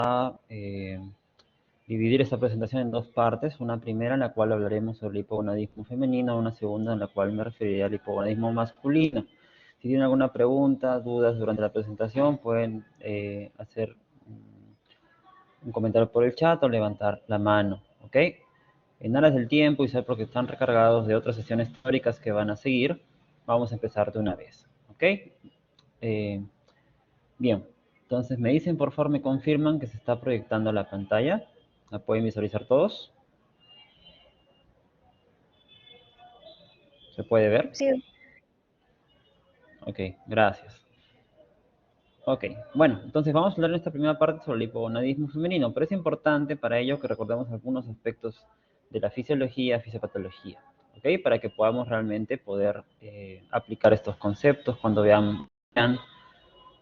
a dividir esta presentación en dos partes. Una primera en la cual hablaremos sobre el hipogonadismo femenino, una segunda en la cual me referiré al hipogonadismo masculino. Si tienen alguna pregunta, dudas durante la presentación, pueden hacer un comentario por el chat o levantar la mano, ¿ok? En aras del tiempo y ser porque están recargados de otras sesiones teóricas que van a seguir, vamos a empezar de una vez, ¿ok? Bien, entonces me dicen, por favor, me confirman que se está proyectando la pantalla. ¿La pueden visualizar todos? ¿Se puede ver? Sí. Ok, gracias. Ok, bueno, entonces vamos a hablar en esta primera parte sobre el hipogonadismo femenino, pero es importante para ello que recordemos algunos aspectos de la fisiología, fisiopatología, ¿ok? Para que podamos realmente poder aplicar estos conceptos cuando vean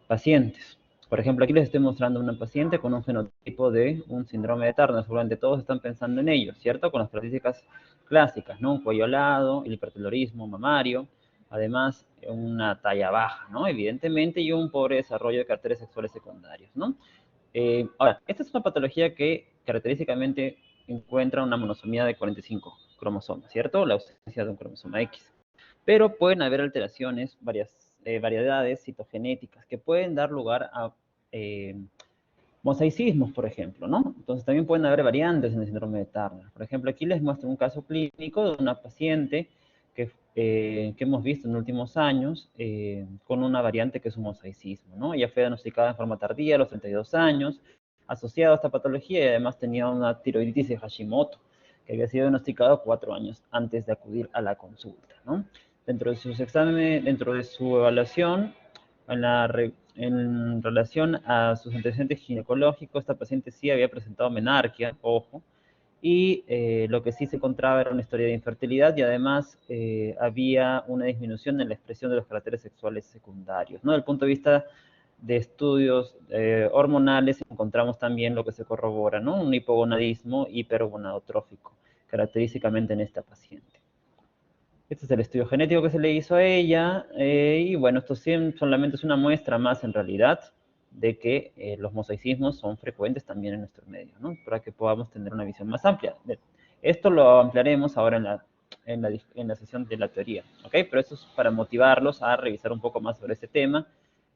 pacientes. Por ejemplo, aquí les estoy mostrando una paciente con un fenotipo de un síndrome de Turner. Seguramente todos están pensando en ello, ¿cierto? Con las características clásicas, ¿no? Un cuello alado, el hipertelorismo mamario, además una talla baja, ¿no? Evidentemente, y un pobre desarrollo de caracteres sexuales secundarios, ¿no? Ahora, esta es una patología que característicamente encuentra una monosomía de 45 cromosomas, ¿cierto? La ausencia de un cromosoma X. Pero pueden haber alteraciones, variedades citogenéticas que pueden dar lugar a mosaicismos, por ejemplo, ¿no? Entonces también pueden haber variantes en el síndrome de Turner. Por ejemplo, aquí les muestro un caso clínico de una paciente que hemos visto en los últimos años con una variante que es un mosaicismo, ¿no? Ella fue diagnosticada en forma tardía a los 32 años, asociada a esta patología, y además tenía una tiroiditis de Hashimoto, que había sido diagnosticado 4 años antes de acudir a la consulta, ¿no? Dentro de sus exámenes, dentro de su evaluación, en relación a sus antecedentes ginecológicos, esta paciente sí había presentado menarquia, ojo, y lo que sí se encontraba era una historia de infertilidad y además había una disminución en la expresión de los caracteres sexuales secundarios, ¿no? Desde el punto de vista de estudios hormonales encontramos también lo que se corrobora, ¿no? Un hipogonadismo hipergonadotrófico, característicamente en esta paciente. Este es el estudio genético que se le hizo a ella, y bueno, esto solamente es una muestra más en realidad de que los mosaicismos son frecuentes también en nuestro medio, ¿no? Para que podamos tener una visión más amplia. Esto lo ampliaremos ahora en la sesión de la teoría, ¿ok? Pero eso es para motivarlos a revisar un poco más sobre este tema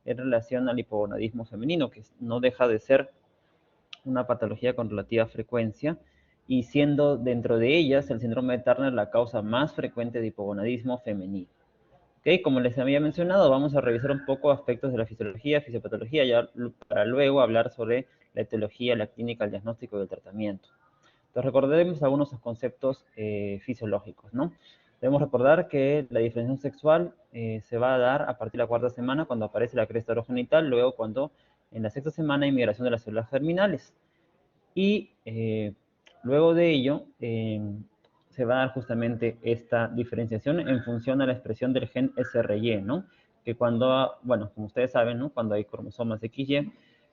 en relación al hipogonadismo femenino, que no deja de ser una patología con relativa frecuencia, y siendo dentro de ellas el síndrome de Turner la causa más frecuente de hipogonadismo femenino. ¿Okay? Como les había mencionado, vamos a revisar un poco aspectos de la fisiología, fisiopatología, ya para luego hablar sobre la etiología, la clínica, el diagnóstico y el tratamiento. Entonces recordaremos algunos conceptos fisiológicos, ¿no? Debemos recordar que la diferenciación sexual se va a dar a partir de la cuarta semana, cuando aparece la cresta orogenital, luego cuando en la sexta semana hay migración de las células germinales. Y luego de ello se va a dar justamente esta diferenciación en función a la expresión del gen SRY, ¿no? Que cuando, bueno, como ustedes saben, ¿no? Cuando hay cromosomas XY,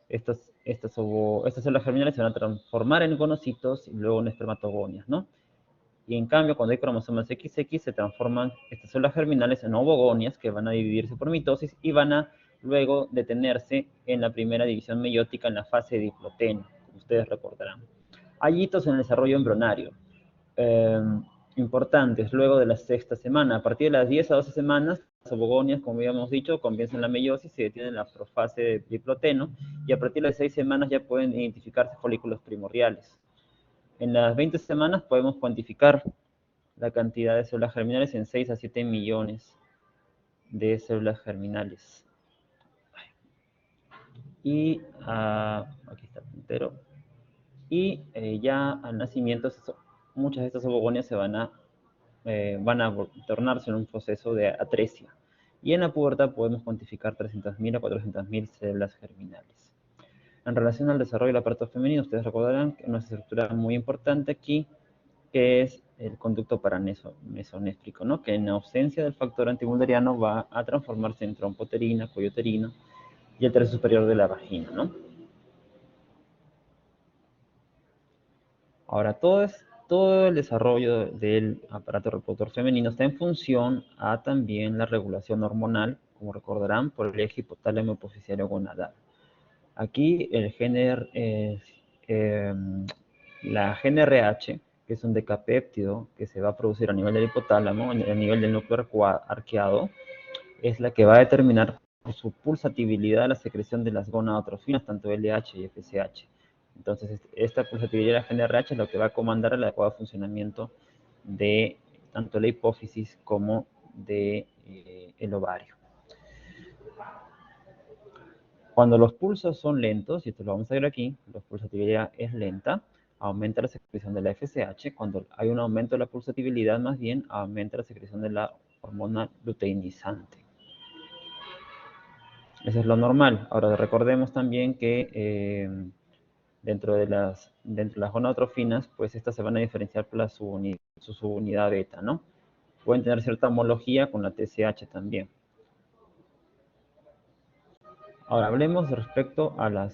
estas células germinales se van a transformar en gonocitos y luego en espermatogonias, ¿no? Y en cambio, cuando hay cromosomas XX, se transforman estas células germinales en ovogonias que van a dividirse por mitosis y van a luego detenerse en la primera división meiótica en la fase de diploteno, como ustedes recordarán. Hay hitos en el desarrollo embrionario importantes luego de la sexta semana. A partir de las 10 a 12 semanas, las ovogonias, como habíamos dicho, comienzan la meiosis, se detienen en la profase de diploteno, y a partir de las 6 semanas ya pueden identificarse folículos primordiales. En las 20 semanas podemos cuantificar la cantidad de células germinales en 6 a 7 millones de células germinales. Y aquí está el puntero. Y ya al nacimiento, muchas de estas ovogonias van a tornarse en un proceso de atresia. Y en la pubertad podemos cuantificar 300.000 a 400.000 células germinales. En relación al desarrollo del aparato femenino, ustedes recordarán que una estructura muy importante aquí, que es el conducto paramesonéfrico, ¿no? Que en ausencia del factor antimülleriano va a transformarse en trompoterina, coyoterina y el tercio superior de la vagina, ¿no? Ahora, todo el desarrollo del aparato reproductor femenino está en función a también la regulación hormonal, como recordarán, por el eje hipotálamo hipoficiario gonadal. Aquí la GNRH, que es un decapéptido que se va a producir a nivel del hipotálamo, a nivel del núcleo arqueado, es la que va a determinar por su pulsatibilidad la secreción de las gonadotrofinas, tanto LH y FSH. Entonces, esta pulsatividad de la GNRH es lo que va a comandar el adecuado funcionamiento de tanto la hipófisis como de el ovario. Cuando los pulsos son lentos, y esto lo vamos a ver aquí, la pulsatividad es lenta, aumenta la secreción de la FSH. Cuando hay un aumento de la pulsatividad, más bien, aumenta la secreción de la hormona luteinizante. Eso es lo normal. Ahora recordemos también que dentro de las gonadotrofinas, pues estas se van a diferenciar por su subunidad beta, ¿no? Pueden tener cierta homología con la TSH también. Ahora hablemos respecto a la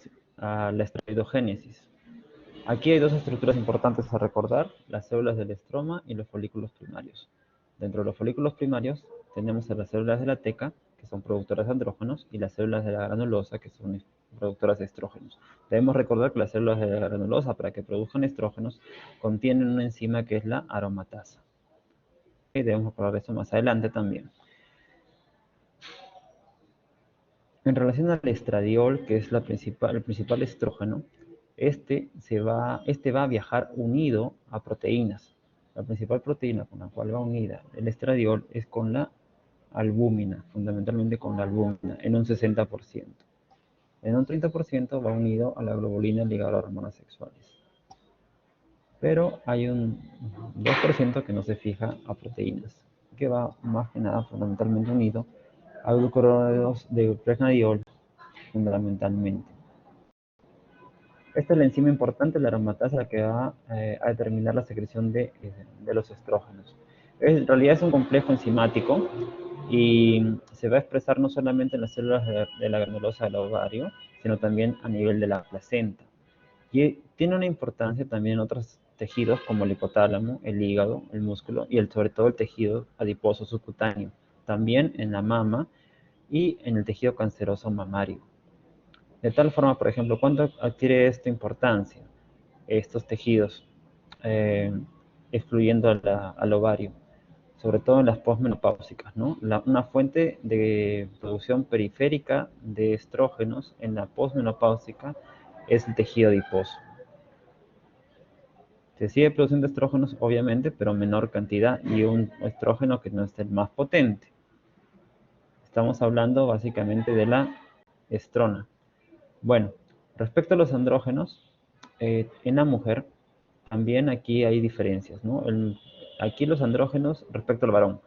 esteroidogénesis. Aquí hay dos estructuras importantes a recordar, las células del estroma y los folículos primarios. Dentro de los folículos primarios tenemos a las células de la teca, que son productoras de andrógenos, y las células de la granulosa, que son productoras de estrógenos. Debemos recordar que las células de la granulosa, para que produzcan estrógenos, contienen una enzima que es la aromatasa. Y debemos recordar eso más adelante también. En relación al estradiol, que es el principal estrógeno, este va a viajar unido a proteínas. La principal proteína con la cual va unida el estradiol es con la albúmina, fundamentalmente con la albúmina, en un 60%. En un 30% va unido a la globulina ligada a las hormonas sexuales. Pero hay un 2% que no se fija a proteínas, que va más que nada fundamentalmente unido a glucurónidos de pregnadiol, fundamentalmente. Esta es la enzima importante, la aromatasa, que va a determinar la secreción de los estrógenos. En realidad es un complejo enzimático y se va a expresar no solamente en las células de la granulosa del ovario, sino también a nivel de la placenta. Y tiene una importancia también en otros tejidos como el hipotálamo, el hígado, el músculo y sobre todo el tejido adiposo subcutáneo. También en la mama y en el tejido canceroso mamario. De tal forma, por ejemplo, ¿cuándo adquiere esta importancia estos tejidos, excluyendo al ovario? Sobre todo en las posmenopáusicas, ¿no? Una fuente de producción periférica de estrógenos en la posmenopáusica es el tejido adiposo. Se sigue produciendo estrógenos, obviamente, pero en menor cantidad, y un estrógeno que no es el más potente. Estamos hablando básicamente de la estrona. Bueno, respecto a los andrógenos, en la mujer también aquí hay diferencias, ¿no? Aquí los andrógenos respecto al varón.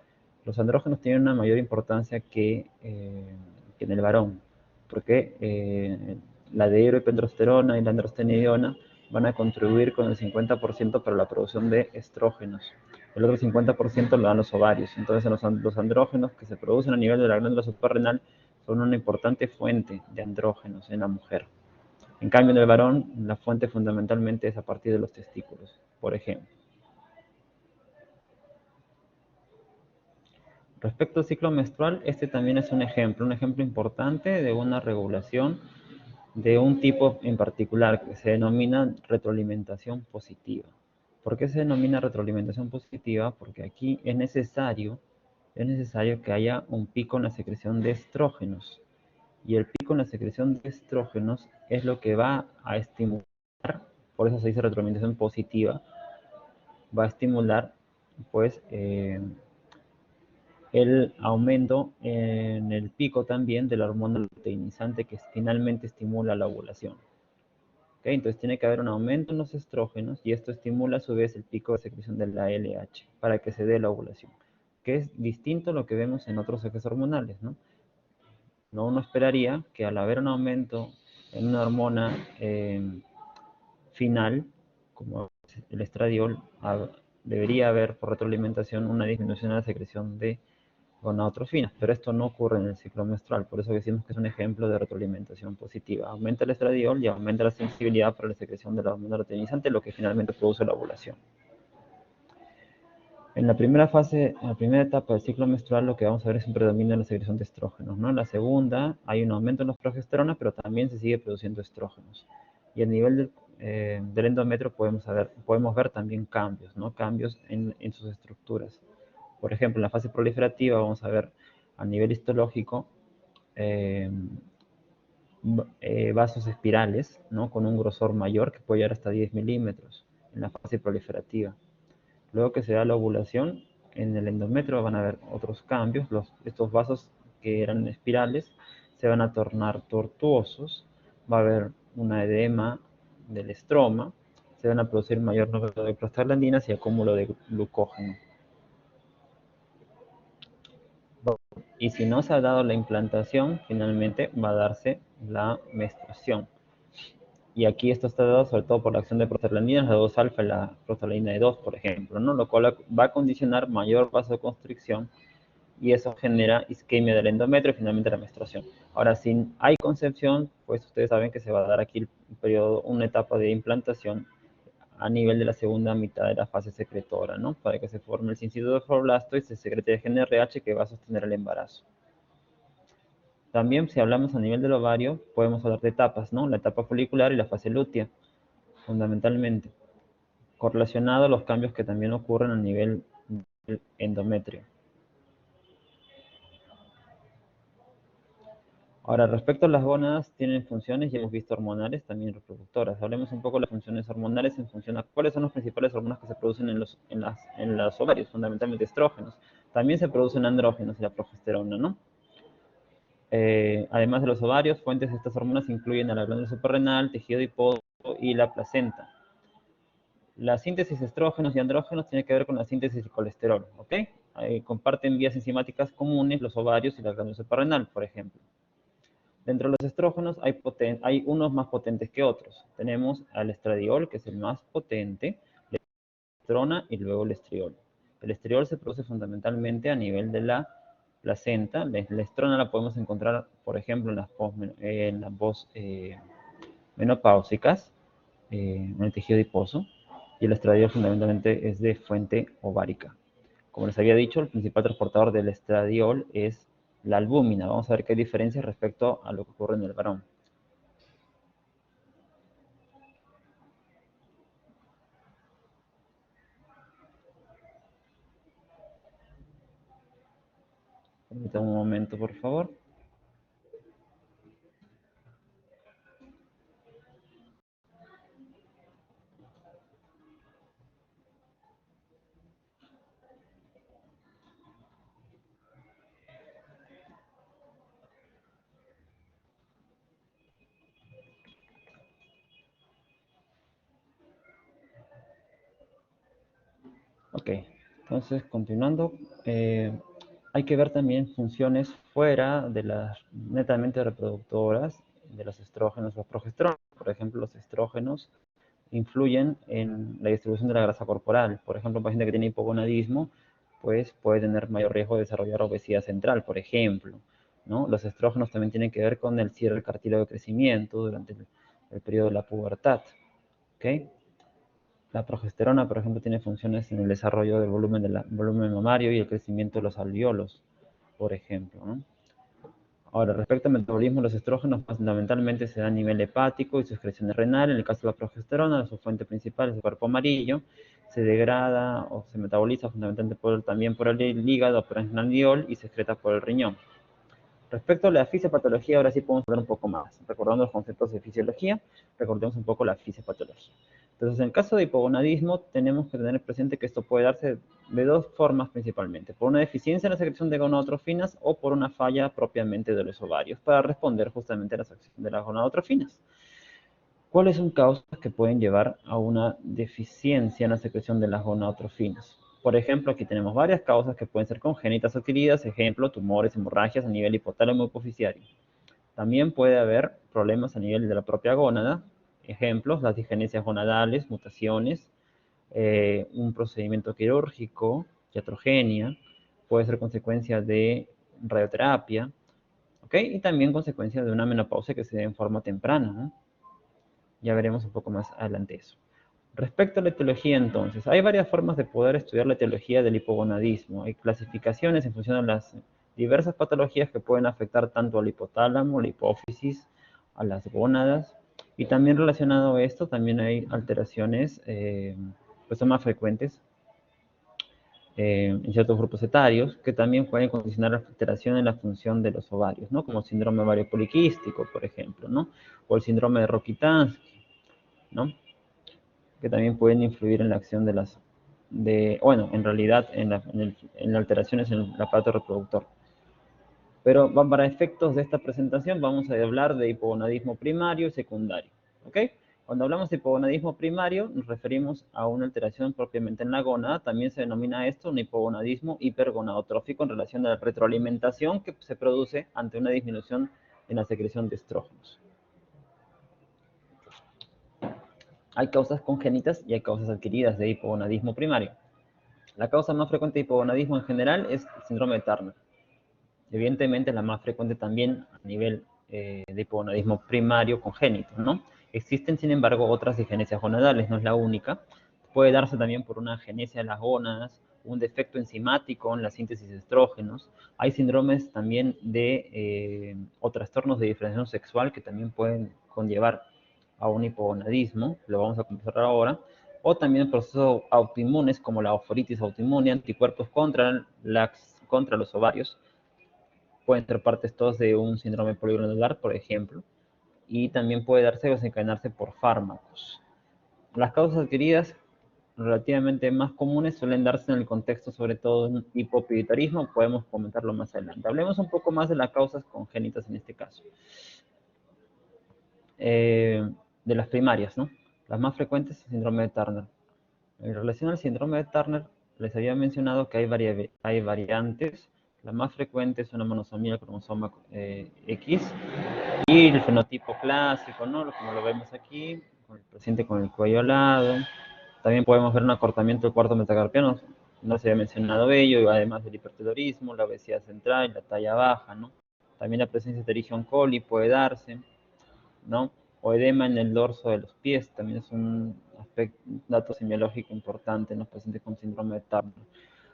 Los andrógenos tienen una mayor importancia que en el varón, porque la dihidroepiandrosterona y la androstenediona van a contribuir con el 50% para la producción de estrógenos. El otro 50% lo dan los ovarios. Entonces los andrógenos que se producen a nivel de la glándula suprarrenal son una importante fuente de andrógenos en la mujer. En cambio, en el varón, la fuente fundamentalmente es a partir de los testículos, por ejemplo. Respecto al ciclo menstrual, este también es un ejemplo importante de una regulación de un tipo en particular que se denomina retroalimentación positiva. ¿Por qué se denomina retroalimentación positiva? Porque aquí es necesario que haya un pico en la secreción de estrógenos. Y el pico en la secreción de estrógenos es lo que va a estimular, por eso se dice retroalimentación positiva, va a estimular pues el aumento en el pico también de la hormona luteinizante que finalmente estimula la ovulación. ¿Okay? Entonces tiene que haber un aumento en los estrógenos y esto estimula a su vez el pico de secreción de la LH para que se dé la ovulación, que es distinto a lo que vemos en otros ejes hormonales, ¿no? Uno esperaría que al haber un aumento en una hormona final, como el estradiol, debería haber por retroalimentación una disminución en la secreción de gonadotrofinas, pero esto no ocurre en el ciclo menstrual, por eso decimos que es un ejemplo de retroalimentación positiva. Aumenta el estradiol y aumenta la sensibilidad para la secreción de la hormona luteinizante, lo que finalmente produce la ovulación. En la primera fase, en la primera etapa del ciclo menstrual, lo que vamos a ver es un predominio de la secreción de estrógenos, ¿no? En la segunda, hay un aumento en las progesteronas, pero también se sigue produciendo estrógenos. Y a nivel del endometrio podemos ver también cambios, ¿no? Cambios en sus estructuras. Por ejemplo, en la fase proliferativa vamos a ver a nivel histológico eh, vasos espirales, ¿no? Con un grosor mayor que puede llegar hasta 10 milímetros en la fase proliferativa. Luego que se da la ovulación, en el endometrio van a haber otros cambios. Estos vasos que eran espirales se van a tornar tortuosos. Va a haber una edema del estroma. Se van a producir mayor número de prostaglandinas y acúmulo de glucógeno. Y si no se ha dado la implantación, finalmente va a darse la menstruación. Y aquí esto está dado sobre todo por la acción de prostaglandinas, la 2-alfa y la prostaglandina E2, por ejemplo, ¿no? Lo cual va a condicionar mayor vasoconstricción y eso genera isquemia del endometrio y finalmente la menstruación. Ahora, si hay concepción, pues ustedes saben que se va a dar aquí el periodo, una etapa de implantación a nivel de la segunda mitad de la fase secretora, ¿no? Para que se forme el cincito de fibroblasto y se secrete el gen RH que va a sostener el embarazo. También, si hablamos a nivel del ovario, podemos hablar de etapas, ¿no? La etapa folicular y la fase lútea, fundamentalmente, correlacionado a los cambios que también ocurren a nivel del endometrio. Ahora, respecto a las gónadas, tienen funciones, ya hemos visto hormonales, también reproductoras. Hablemos un poco de las funciones hormonales en función a cuáles son las principales hormonas que se producen en los ovarios, fundamentalmente estrógenos. También se producen andrógenos y la progesterona, ¿no? Además de los ovarios, fuentes de estas hormonas incluyen a la glándula suprarrenal, tejido adiposo y la placenta. La síntesis de estrógenos y andrógenos tiene que ver con la síntesis de colesterol, ¿ok? Comparten vías enzimáticas comunes los ovarios y la glándula suprarrenal, por ejemplo. Dentro de los estrógenos hay unos más potentes que otros. Tenemos al estradiol, que es el más potente, la estrona y luego el estriol. El estriol se produce fundamentalmente a nivel de la placenta. La estrona la podemos encontrar, por ejemplo, en las menopáusicas, en el tejido adiposo. Y el estradiol fundamentalmente es de fuente ovárica. Como les había dicho, el principal transportador del estradiol es la albúmina. Vamos a ver qué hay diferencias respecto a lo que ocurre en el varón. Permítanme un momento, por favor. Ok, entonces continuando, hay que ver también funciones fuera de las netamente reproductoras de los estrógenos o progesteronas. Por ejemplo, los estrógenos influyen en la distribución de la grasa corporal. Por ejemplo, un paciente que tiene hipogonadismo, pues puede tener mayor riesgo de desarrollar obesidad central, por ejemplo, ¿no? Los estrógenos también tienen que ver con el cierre del cartílago de crecimiento durante el periodo de la pubertad, ¿ok? La progesterona, por ejemplo, tiene funciones en el desarrollo del volumen mamario y el crecimiento de los alvéolos, por ejemplo, ¿no? Ahora, respecto al metabolismo, los estrógenos fundamentalmente se dan a nivel hepático y su excreción es renal. En el caso de la progesterona, su fuente principal es el cuerpo amarillo. Se degrada o se metaboliza fundamentalmente también por el hígado, por el estradiol y se excreta por el riñón. Respecto a la fisiopatología, ahora sí podemos hablar un poco más. Recordando los conceptos de fisiología, recordemos un poco la fisiopatología. Entonces, en el caso de hipogonadismo, tenemos que tener presente que esto puede darse de dos formas principalmente. Por una deficiencia en la secreción de gonadotrofinas o por una falla propiamente de los ovarios, para responder justamente a la secreción de las gonadotrofinas. ¿Cuáles son causas que pueden llevar a una deficiencia en la secreción de las gonadotrofinas? Por ejemplo, aquí tenemos varias causas que pueden ser congénitas o adquiridas, ejemplo, tumores, hemorragias a nivel hipotálamo hipoficiario. También puede haber problemas a nivel de la propia gónada, ejemplos, las disgenesias gonadales, mutaciones, un procedimiento quirúrgico, iatrogenia, puede ser consecuencia de radioterapia, ¿ok? Y también consecuencia de una menopausia que se dé en forma temprana, ¿no? Ya veremos un poco más adelante eso. Respecto a la etiología, entonces, hay varias formas de poder estudiar la etiología del hipogonadismo. Hay clasificaciones en función de las diversas patologías que pueden afectar tanto al hipotálamo, la hipófisis, a las gónadas. Y también relacionado a esto, también hay alteraciones, pues son más frecuentes en ciertos grupos etarios, que también pueden condicionar la alteración en la función de los ovarios, ¿no? Como síndrome ovario poliquístico, por ejemplo, ¿no? O el síndrome de Rokitansky, ¿no? Que también pueden influir en la acción de las, bueno, en realidad en alteraciones en el aparato reproductor. Pero para efectos de esta presentación vamos a hablar de hipogonadismo primario y secundario, ¿ok? Cuando hablamos de hipogonadismo primario nos referimos a una alteración propiamente en la gónada. También se denomina esto un hipogonadismo hipergonadotrófico en relación a la retroalimentación que se produce ante una disminución en la secreción de estrógenos. Hay causas congénitas y hay causas adquiridas de hipogonadismo primario. La causa más frecuente de hipogonadismo en general es el síndrome de Turner. Evidentemente, la más frecuente también a nivel de hipogonadismo primario congénito, ¿no? Existen, sin embargo, otras disgenesias gonadales, no es la única. Puede darse también por una agenesia de las gónadas, un defecto enzimático en la síntesis de estrógenos. Hay síndromes también o trastornos de diferenciación sexual que también pueden conllevar a un hipogonadismo, lo vamos a conversar ahora, o también procesos autoinmunes como la oforitis autoinmune, anticuerpos contra los ovarios, pueden ser partes todos de un síndrome poligranular, por ejemplo, y también puede darse o desencadenarse por fármacos. Las causas adquiridas relativamente más comunes suelen darse en el contexto sobre todo de un hipopituitarismo, podemos comentarlo más adelante. Hablemos un poco más de las causas congénitas en este caso. De las primarias, ¿no? Las más frecuentes es el síndrome de Turner. En relación al síndrome de Turner, les había mencionado que hay variantes. La más frecuente es una monosomía del cromosoma X y el fenotipo clásico, ¿no? Como lo vemos aquí, con el paciente con el cuello alado. También podemos ver un acortamiento del cuarto metacarpiano, no se había mencionado ello, además del hipertelorismo, la obesidad central, la talla baja, ¿no? También la presencia de Escherichia coli puede darse, ¿no? O edema en el dorso de los pies, también es un dato semiológico importante en los pacientes con síndrome de Turner.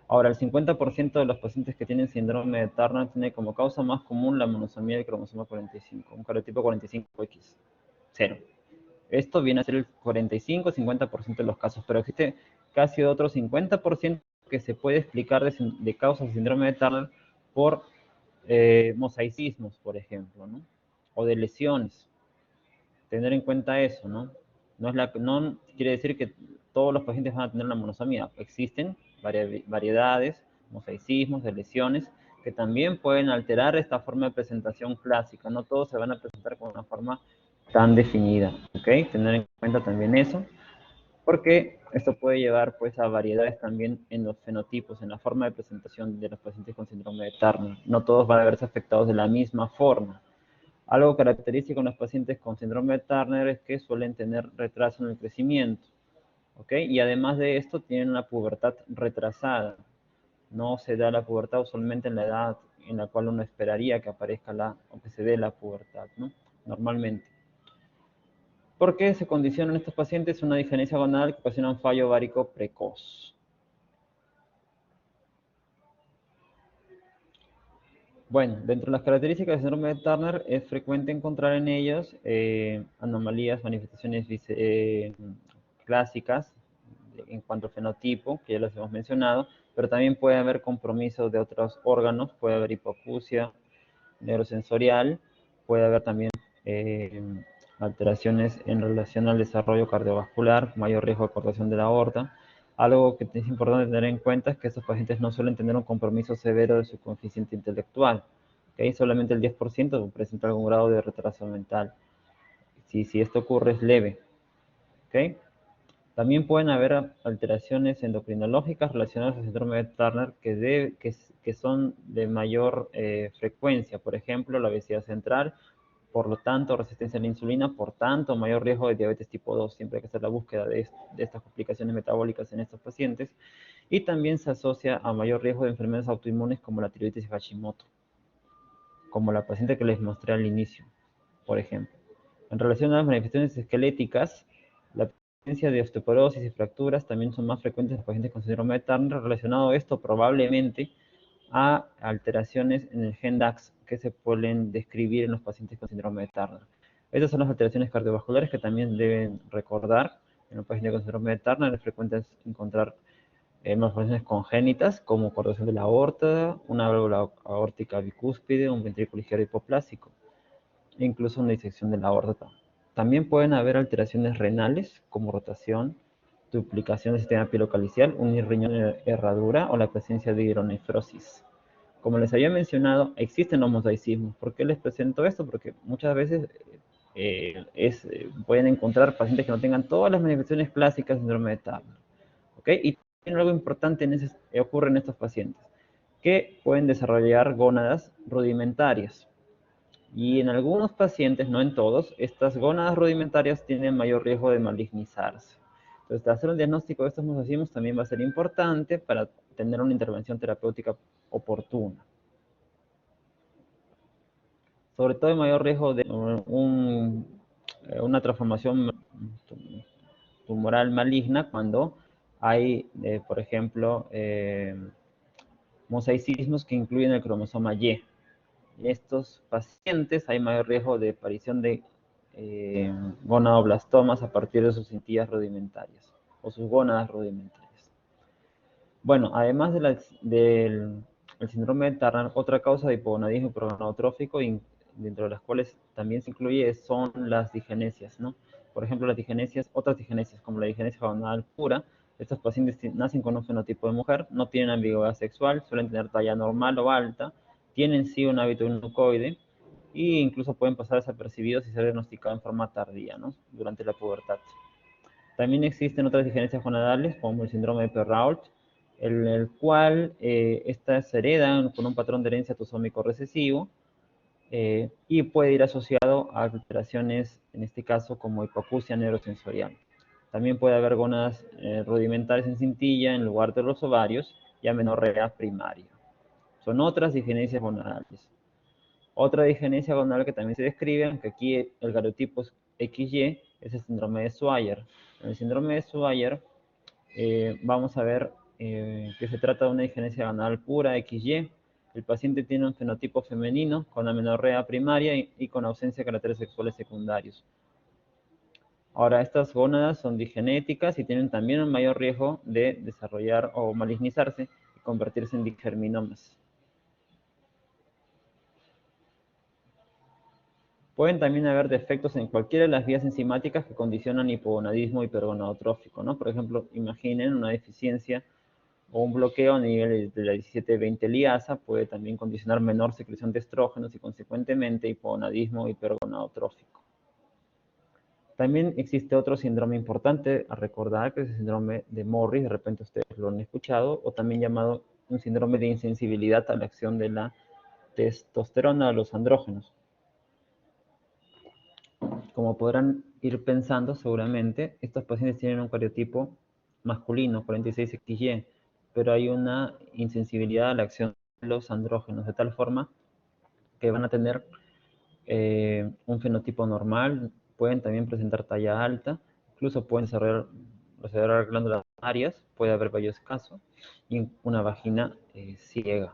Ahora, el 50% de los pacientes que tienen síndrome de Turner tiene como causa más común la monosomía del cromosoma 45, un cariotipo 45X, 0. Esto viene a ser el 45-50% de los casos, pero existe casi otro 50% que se puede explicar de causas de síndrome de Turner por mosaicismos, por ejemplo, ¿no? O de lesiones. Tener en cuenta eso, ¿no? No quiere decir que todos los pacientes van a tener una monosomía. Existen variedades, mosaicismos, de lesiones, que también pueden alterar esta forma de presentación clásica. No todos se van a presentar con una forma tan definida, ¿ok? Tener en cuenta también eso, porque esto puede llevar pues a variedades también en los fenotipos, en la forma de presentación de los pacientes con síndrome de Turner. No todos van a verse afectados de la misma forma. Algo característico en los pacientes con síndrome de Turner es que suelen tener retraso en el crecimiento, ¿ok? Y además de esto tienen una pubertad retrasada. No se da la pubertad usualmente en la edad en la cual uno esperaría que aparezca o que se dé la pubertad, ¿no? Normalmente. ¿Por qué se condiciona en estos pacientes una disgenesia gonadal que ocasiona un fallo ovárico precoz? Bueno, dentro de las características del síndrome de Turner es frecuente encontrar en ellos anomalías, manifestaciones clásicas en cuanto al fenotipo, que ya los hemos mencionado, pero también puede haber compromiso de otros órganos, puede haber hipoacusia neurosensorial, puede haber también eh, alteraciones en relación al desarrollo cardiovascular, mayor riesgo de cortación de la aorta. Algo que es importante tener en cuenta es que estos pacientes no suelen tener un compromiso severo de su coeficiente intelectual. ¿Okay? Solamente el 10% presenta algún grado de retraso mental. Si esto ocurre es leve. ¿Okay? También pueden haber alteraciones endocrinológicas relacionadas al síndrome de Turner que son de mayor frecuencia. Por ejemplo, la obesidad central, por lo tanto, resistencia a la insulina, por tanto, mayor riesgo de diabetes tipo 2. Siempre hay que hacer la búsqueda de estas complicaciones metabólicas en estos pacientes. Y también se asocia a mayor riesgo de enfermedades autoinmunes como la tiroides Hashimoto, como la paciente que les mostré al inicio, por ejemplo. En relación a las manifestaciones esqueléticas, la presencia de osteoporosis y fracturas también son más frecuentes en los pacientes con síndrome de Turner, relacionado esto probablemente a alteraciones en el gen DAX que se pueden describir en los pacientes con síndrome de Turner. Estas son las alteraciones cardiovasculares que también deben recordar. En los pacientes con síndrome de Turner es frecuente encontrar malformaciones congénitas como corrosión de la aorta, una válvula aórtica bicúspide, un ventrículo izquierdo hipoplásico, e incluso una disección de la aorta. También pueden haber alteraciones renales como rotación, duplicación del sistema pilocalicial, un riñón en herradura o la presencia de hidronefrosis. Como les había mencionado, existen homozaicismos. ¿Por qué les presento esto? Porque muchas veces pueden encontrar pacientes que no tengan todas las manifestaciones clásicas de síndrome de Turner. ¿Okay? Y algo importante ocurre en estos pacientes, que pueden desarrollar gónadas rudimentarias. Y en algunos pacientes, no en todos, estas gónadas rudimentarias tienen mayor riesgo de malignizarse. Entonces, hacer un diagnóstico de estos mosaicismos también va a ser importante para tener una intervención terapéutica oportuna. Sobre todo, hay mayor riesgo de una transformación tumoral maligna cuando hay, por ejemplo, mosaicismos que incluyen el cromosoma Y. En estos pacientes hay mayor riesgo de aparición de gonadoblastomas a partir de sus cintillas rudimentarias o sus gónadas rudimentarias. Bueno, además del síndrome de Turner, otra causa de hipogonadismo hipergonadotrófico, dentro de las cuales también se incluye, son las digenesias, ¿no? Por ejemplo, las digenesias, otras digenesias, como la digenesia gonadal pura. Estos pacientes nacen con un fenotipo de mujer, no tienen ambigüedad sexual, suelen tener talla normal o alta, tienen sí un hábito eunucoide, e incluso pueden pasar desapercibidos y ser diagnosticados en forma tardía, ¿no? Durante la pubertad. También existen otras digenesias gonadales, como el síndrome de Perrault, en el cual estas se heredan con un patrón de herencia autosómico recesivo y puede ir asociado a alteraciones, en este caso, como hipoacusia neurosensorial. También puede haber gónadas rudimentarias en cintilla en lugar de los ovarios y amenorrea primaria. Son otras digenesias gonadales. Otra digenesia gonadal que también se describe, aunque aquí el garotipo es XY, es el síndrome de Swyer. En el síndrome de Swyer vamos a ver que se trata de una digenesia gonadal pura XY. El paciente tiene un fenotipo femenino con amenorrea primaria y con ausencia de caracteres sexuales secundarios. Ahora, estas gónadas son digenéticas y tienen también un mayor riesgo de desarrollar o malignizarse y convertirse en digerminomas. Pueden también haber defectos en cualquiera de las vías enzimáticas que condicionan hipogonadismo hipergonadotrófico, ¿no? Por ejemplo, imaginen una deficiencia o un bloqueo a nivel de la 17-20 liasa puede también condicionar menor secreción de estrógenos y consecuentemente hipogonadismo hipergonadotrófico. También existe otro síndrome importante a recordar, que es el síndrome de Morris, de repente ustedes lo han escuchado, o también llamado un síndrome de insensibilidad a la acción de la testosterona o los andrógenos. Como podrán ir pensando seguramente, estos pacientes tienen un cariotipo masculino, 46XY, pero hay una insensibilidad a la acción de los andrógenos, de tal forma que van a tener un fenotipo normal, pueden también presentar talla alta, incluso pueden desarrollar glándulas mamarias, puede haber vello escaso y una vagina ciega.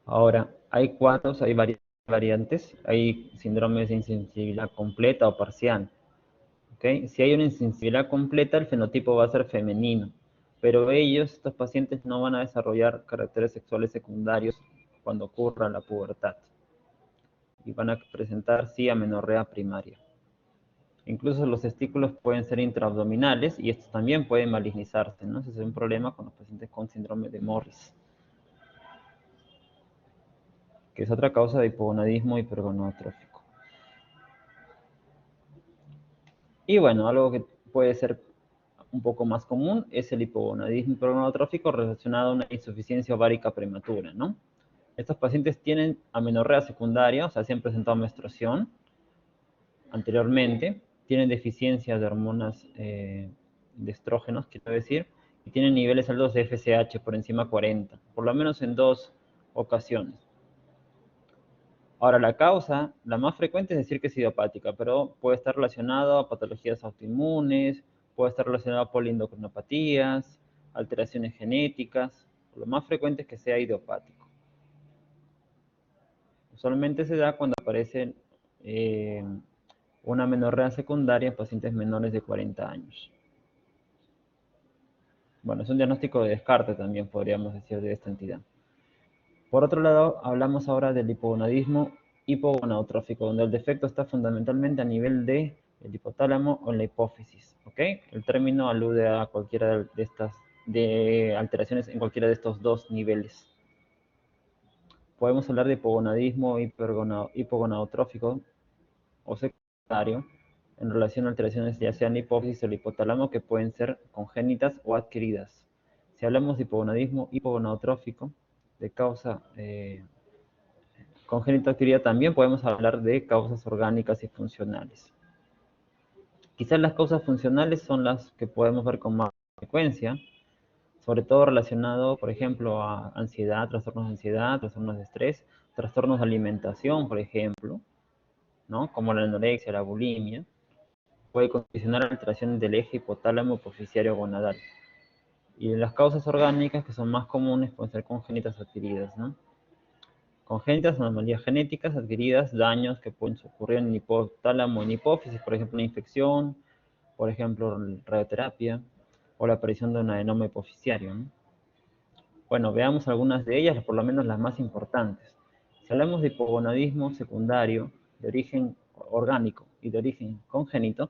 Ahora, hay variantes, hay síndromes de insensibilidad completa o parcial. ¿Okay? Si hay una insensibilidad completa, el fenotipo va a ser femenino, pero estos pacientes no van a desarrollar caracteres sexuales secundarios cuando ocurra la pubertad y van a presentar sí amenorrea primaria. Incluso los testículos pueden ser intraabdominales y estos también pueden malignizarse, ¿no? Ese es un problema con los pacientes con síndrome de Morris, que es otra causa de hipogonadismo hipergonadotrófico. Y bueno, algo que puede ser un poco más común es el hipogonadismo hipergonadotrófico relacionado a una insuficiencia ovárica prematura, ¿no? Estos pacientes tienen amenorrea secundaria, o sea, se han presentado menstruación anteriormente, tienen deficiencia de hormonas de estrógenos, quiero decir, y tienen niveles altos de FSH por encima de 40, por lo menos en 2 ocasiones. Ahora, la causa, la más frecuente es decir que es idiopática, pero puede estar relacionado a patologías autoinmunes, puede estar relacionado a poliendocrinopatías, alteraciones genéticas. Lo más frecuente es que sea idiopático. Usualmente se da cuando aparece una menorrea secundaria en pacientes menores de 40 años. Bueno, es un diagnóstico de descarte también, podríamos decir, de esta entidad. Por otro lado, hablamos ahora del hipogonadismo hipogonadotrófico, donde el defecto está fundamentalmente a nivel del hipotálamo o en la hipófisis. ¿Ok? El término alude a cualquiera de estas alteraciones en cualquiera de estos dos niveles. Podemos hablar de hipogonadismo hipogonadotrófico o secundario en relación a alteraciones ya sea en la hipófisis o el hipotálamo que pueden ser congénitas o adquiridas. Si hablamos de hipogonadismo hipogonadotrófico de causa congénita adquirida, también podemos hablar de causas orgánicas y funcionales. Quizás las causas funcionales son las que podemos ver con más frecuencia, sobre todo relacionado, por ejemplo, a ansiedad, trastornos de estrés, trastornos de alimentación, por ejemplo, ¿no? Como la anorexia, la bulimia, puede condicionar alteraciones del eje hipotálamo hipoficiario gonadal. Y las causas orgánicas que son más comunes pueden ser congénitas adquiridas, ¿no? Congénitas, anomalías genéticas adquiridas, daños que pueden ocurrir en el hipotálamo, en hipófisis, por ejemplo, una infección, por ejemplo, radioterapia, o la aparición de un adenoma hipofisiario, ¿no? Bueno, veamos algunas de ellas, por lo menos las más importantes. Si hablamos de hipogonadismo secundario de origen orgánico y de origen congénito,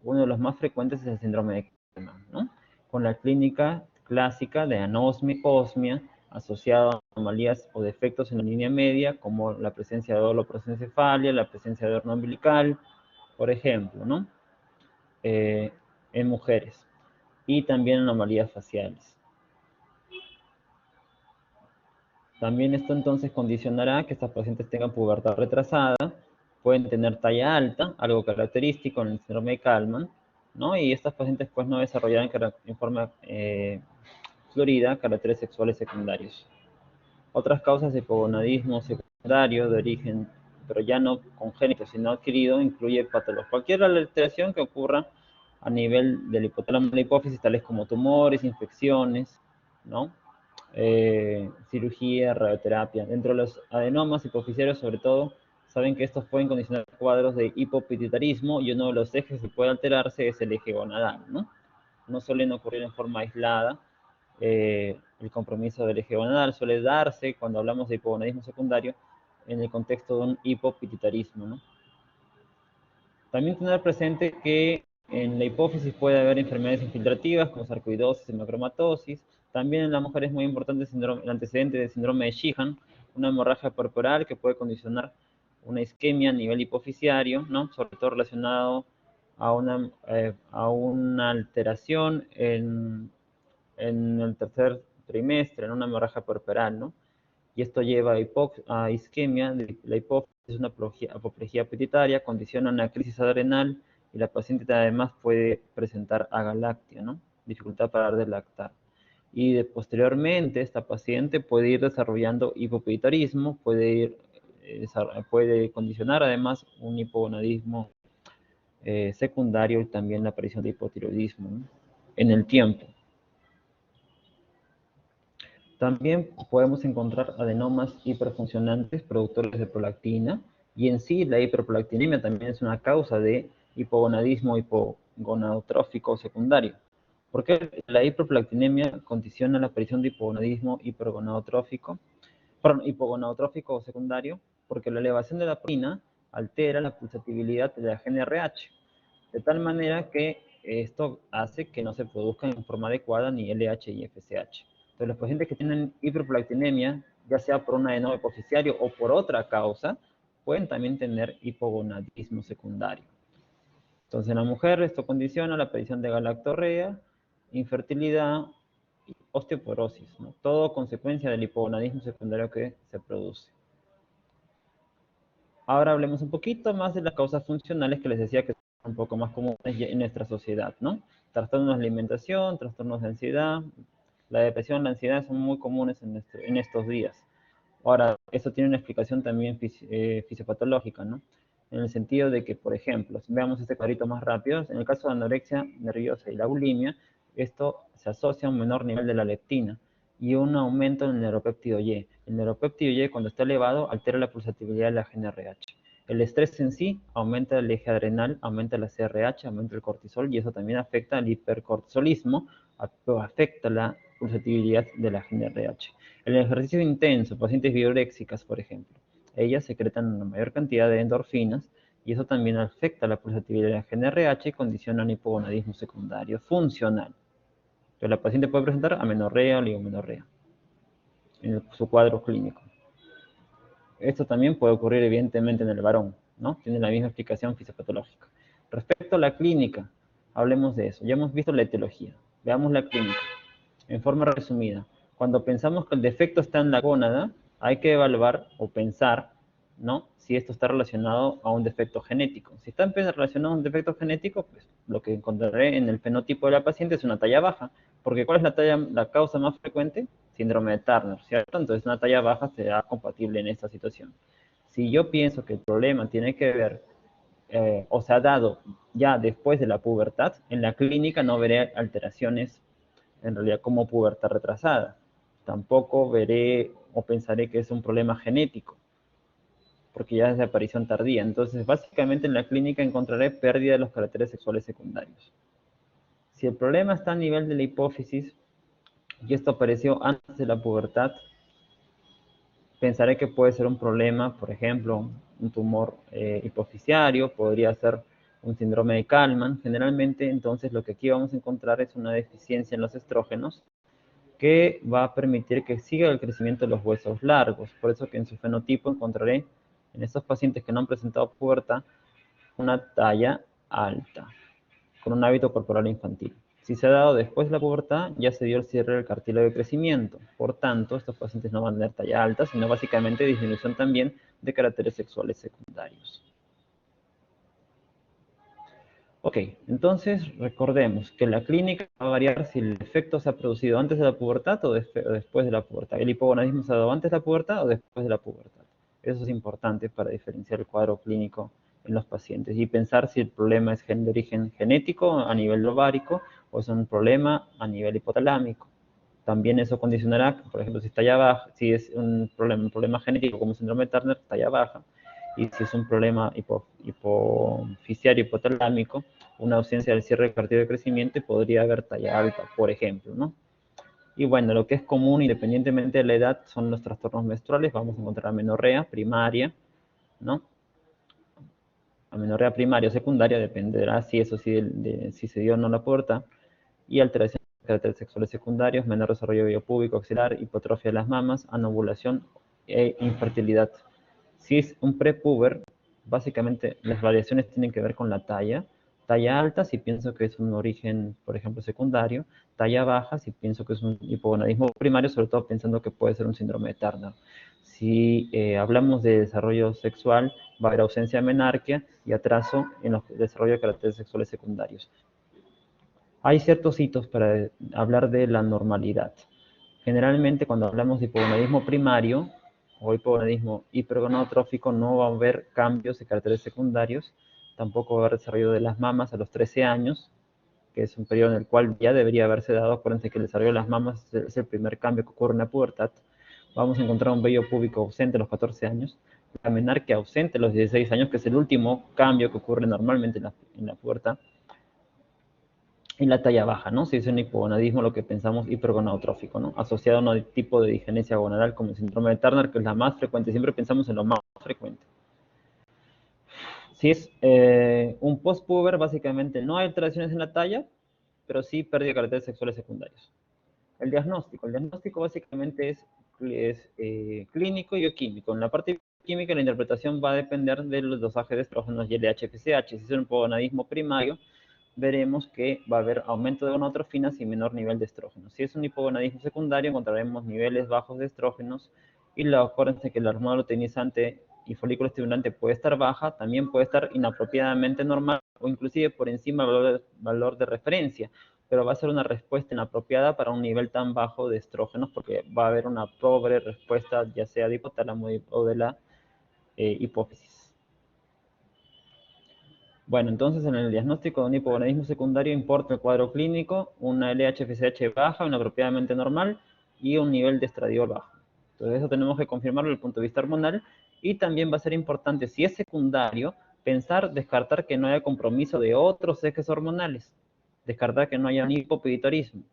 uno de los más frecuentes es el síndrome de Kallmann, ¿no? Con la clínica clásica de anosmia, hiposmia, asociada a anomalías o defectos en la línea media, como la presencia de holoprosencefalia, la presencia de horno umbilical, por ejemplo, ¿no? En mujeres. Y también anomalías faciales. También esto entonces condicionará que estas pacientes tengan pubertad retrasada, pueden tener talla alta, algo característico en el síndrome de Kallmann, ¿no? Y estas pacientes pues no desarrollarán en forma florida caracteres sexuales secundarios. Otras causas de hipogonadismo secundario de origen, pero ya no congénito, sino adquirido, incluye patología. Cualquier alteración que ocurra a nivel del hipotálamo de la hipófisis, tales como tumores, infecciones, ¿no? Cirugía, radioterapia. Dentro de los adenomas hipofisiarios, sobre todo, saben que estos pueden condicionar cuadros de hipopituitarismo y uno de los ejes que puede alterarse es el eje gonadal, ¿no? No suelen ocurrir en forma aislada. El compromiso del eje gonadal suele darse cuando hablamos de hipogonadismo secundario en el contexto de un hipopituitarismo, ¿no? También tener presente que en la hipófisis puede haber enfermedades infiltrativas como sarcoidosis, hemocromatosis. También en la mujer es muy importante el antecedente del síndrome de Sheehan, una hemorragia corporal que puede condicionar una isquemia a nivel hipofisiario, ¿no? Sobre todo relacionado a una alteración en el tercer trimestre, en una hemorragia puerperal, ¿no? Y esto lleva a isquemia de la hipófisis, una apoplejía apetitaria, condiciona una crisis adrenal y la paciente además puede presentar agalactia, ¿no? Dificultad para dar de lactar. Y posteriormente esta paciente puede ir desarrollando hipopituitarismo, puede condicionar además un hipogonadismo secundario y también la aparición de hipotiroidismo, ¿no? En el tiempo. También podemos encontrar adenomas hiperfuncionantes productores de prolactina, y en sí la hiperprolactinemia también es una causa de hipogonadismo hipogonadotrófico secundario. ¿Por qué la hiperprolactinemia condiciona la aparición de hipogonadismo hipogonadotrófico secundario? Porque la elevación de la prolactina altera la pulsatibilidad de la GnRH, de tal manera que esto hace que no se produzcan en forma adecuada ni LH y FSH. Entonces, los pacientes que tienen hiperprolactinemia, ya sea por un adenoma hipofisiario o por otra causa, pueden también tener hipogonadismo secundario. Entonces, en la mujer esto condiciona la aparición de galactorrea, infertilidad y osteoporosis, ¿no? Todo consecuencia del hipogonadismo secundario que se produce. Ahora hablemos un poquito más de las causas funcionales que les decía que son un poco más comunes en nuestra sociedad, ¿no? Trastornos de alimentación, trastornos de ansiedad, la depresión, la ansiedad son muy comunes en estos días. Ahora, eso tiene una explicación también fisiopatológica, ¿no? En el sentido de que, por ejemplo, si veamos este cuadrito más rápido, en el caso de anorexia nerviosa y la bulimia, esto se asocia a un menor nivel de la leptina y un aumento en el neuropéptido Y. El neuropéptido Y, cuando está elevado, altera la pulsatividad de la GnRH. El estrés en sí aumenta el eje adrenal, aumenta la CRH, aumenta el cortisol y eso también afecta al hipercortisolismo, afecta la pulsatividad de la GnRH. El ejercicio intenso, pacientes bioréxicas, por ejemplo, ellas secretan una mayor cantidad de endorfinas y eso también afecta la pulsatividad de la GnRH y condiciona un hipogonadismo secundario funcional. Entonces, la paciente puede presentar amenorrea o oligomenorrea en su cuadro clínico. Esto también puede ocurrir evidentemente en el varón, ¿no? Tiene la misma explicación fisiopatológica. Respecto a la clínica, hablemos de eso. Ya hemos visto la etiología. Veamos la clínica. En forma resumida, cuando pensamos que el defecto está en la gónada, hay que evaluar o pensar, ¿no? Si esto está relacionado a un defecto genético. Si está relacionado a un defecto genético, pues lo que encontraré en el fenotipo de la paciente es una talla baja, porque ¿cuál es la causa más frecuente? Síndrome de Turner, ¿cierto? Entonces una talla baja será compatible en esta situación. Si yo pienso que el problema tiene que ver o se ha dado ya después de la pubertad, en la clínica no veré alteraciones en realidad como pubertad retrasada. Tampoco veré o pensaré que es un problema genético, porque ya es de aparición tardía. Entonces, básicamente en la clínica encontraré pérdida de los caracteres sexuales secundarios. Si el problema está a nivel de la hipófisis y esto apareció antes de la pubertad, pensaré que puede ser un problema, por ejemplo, un tumor hipofisiario, podría ser un síndrome de Kallmann. Generalmente, entonces, lo que aquí vamos a encontrar es una deficiencia en los estrógenos que va a permitir que siga el crecimiento de los huesos largos. Por eso que en su fenotipo encontraré en estos pacientes que no han presentado pubertad una talla alta, con un hábito corporal infantil. Si se ha dado después de la pubertad, ya se dio el cierre del cartílago de crecimiento. Por tanto, estos pacientes no van a tener talla alta, sino básicamente disminución también de caracteres sexuales secundarios. Ok, entonces recordemos que la clínica va a variar si el efecto se ha producido antes de la pubertad o después de la pubertad. El hipogonadismo se ha dado antes de la pubertad o después de la pubertad. Eso es importante para diferenciar el cuadro clínico en los pacientes y pensar si el problema es de origen genético a nivel ovárico o es un problema a nivel hipotalámico. También eso condicionará, por ejemplo, si es talla baja, si es un problema genético como síndrome de Turner, talla baja, y si es un problema hipofisiario hipotalámico, una ausencia del cierre cartílago de crecimiento y podría haber talla alta, por ejemplo, ¿no? Y bueno, lo que es común independientemente de la edad son los trastornos menstruales. Vamos a encontrar amenorrea primaria, ¿no? Amenorrea primaria o secundaria, dependerá si eso si se dio o no la pubertad. Y alteraciones de caracteres sexuales secundarios, menor desarrollo biopúbico axilar, hipotrofia de las mamas, anovulación e infertilidad. Si es un prepuber, básicamente las variaciones tienen que ver con la talla. Talla alta si pienso que es un origen, por ejemplo, secundario. Talla baja si pienso que es un hipogonadismo primario, sobre todo pensando que puede ser un síndrome de Turner. Si hablamos de desarrollo sexual, va a haber ausencia de menarquia y atraso en el desarrollo de caracteres sexuales secundarios. Hay ciertos hitos para hablar de la normalidad. Generalmente cuando hablamos de hipogonadismo primario o hipogonadismo hipergonadotrófico no va a haber cambios de caracteres secundarios, tampoco va a haber desarrollo de las mamas a los 13 años, que es un periodo en el cual ya debería haberse dado. Acuérdense que el desarrollo de las mamas es el primer cambio que ocurre en la pubertad. Vamos a encontrar un vello púbico ausente a los 14 años, la menarquia ausente a los 16 años, que es el último cambio que ocurre normalmente en la pubertad. Y la talla baja, ¿no? Si es un hipogonadismo, lo que pensamos hipergonadotrófico, ¿no? Asociado a un tipo de digenesia gonadal como el síndrome de Turner, que es la más frecuente. Siempre pensamos en lo más frecuente. Si es un post-puber, básicamente no hay alteraciones en la talla, pero sí pérdida de caracteres sexuales secundarios. El diagnóstico básicamente es clínico y bioquímico. En la parte química, la interpretación va a depender del dosaje de estrógenos y LH-FSH. Si es un hipogonadismo primario, veremos que va a haber aumento de gonadotrofinas y menor nivel de estrógenos. Si es un hipogonadismo secundario, encontraremos niveles bajos de estrógenos y acuérdense que la hormona luteinizante y folículo estimulante puede estar baja, también puede estar inapropiadamente normal o inclusive por encima del valor de referencia. pero va a ser una respuesta inapropiada para un nivel tan bajo de estrógenos, porque va a haber una pobre respuesta, ya sea de hipotálamo o de la hipófisis. Bueno, entonces en el diagnóstico de un hipogonadismo secundario importa el cuadro clínico, una LH-FSH baja, una apropiadamente normal y un nivel de estradiol bajo. Entonces eso tenemos que confirmarlo desde el punto de vista hormonal, y también va a ser importante, si es secundario, descartar que no haya compromiso de otros ejes hormonales, descartar que no haya un hipopituitarismo,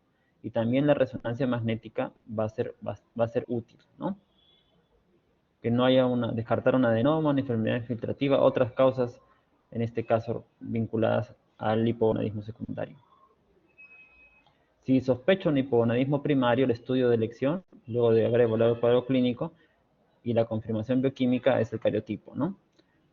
y también la resonancia magnética va a ser útil, ¿no? Que no haya descartar un adenoma, una enfermedad infiltrativa, otras causas, en este caso vinculadas al hipogonadismo secundario. Si sospecho un hipogonadismo primario, el estudio de elección, luego de haber evaluado el cuadro clínico y la confirmación bioquímica, es el cariotipo, ¿no?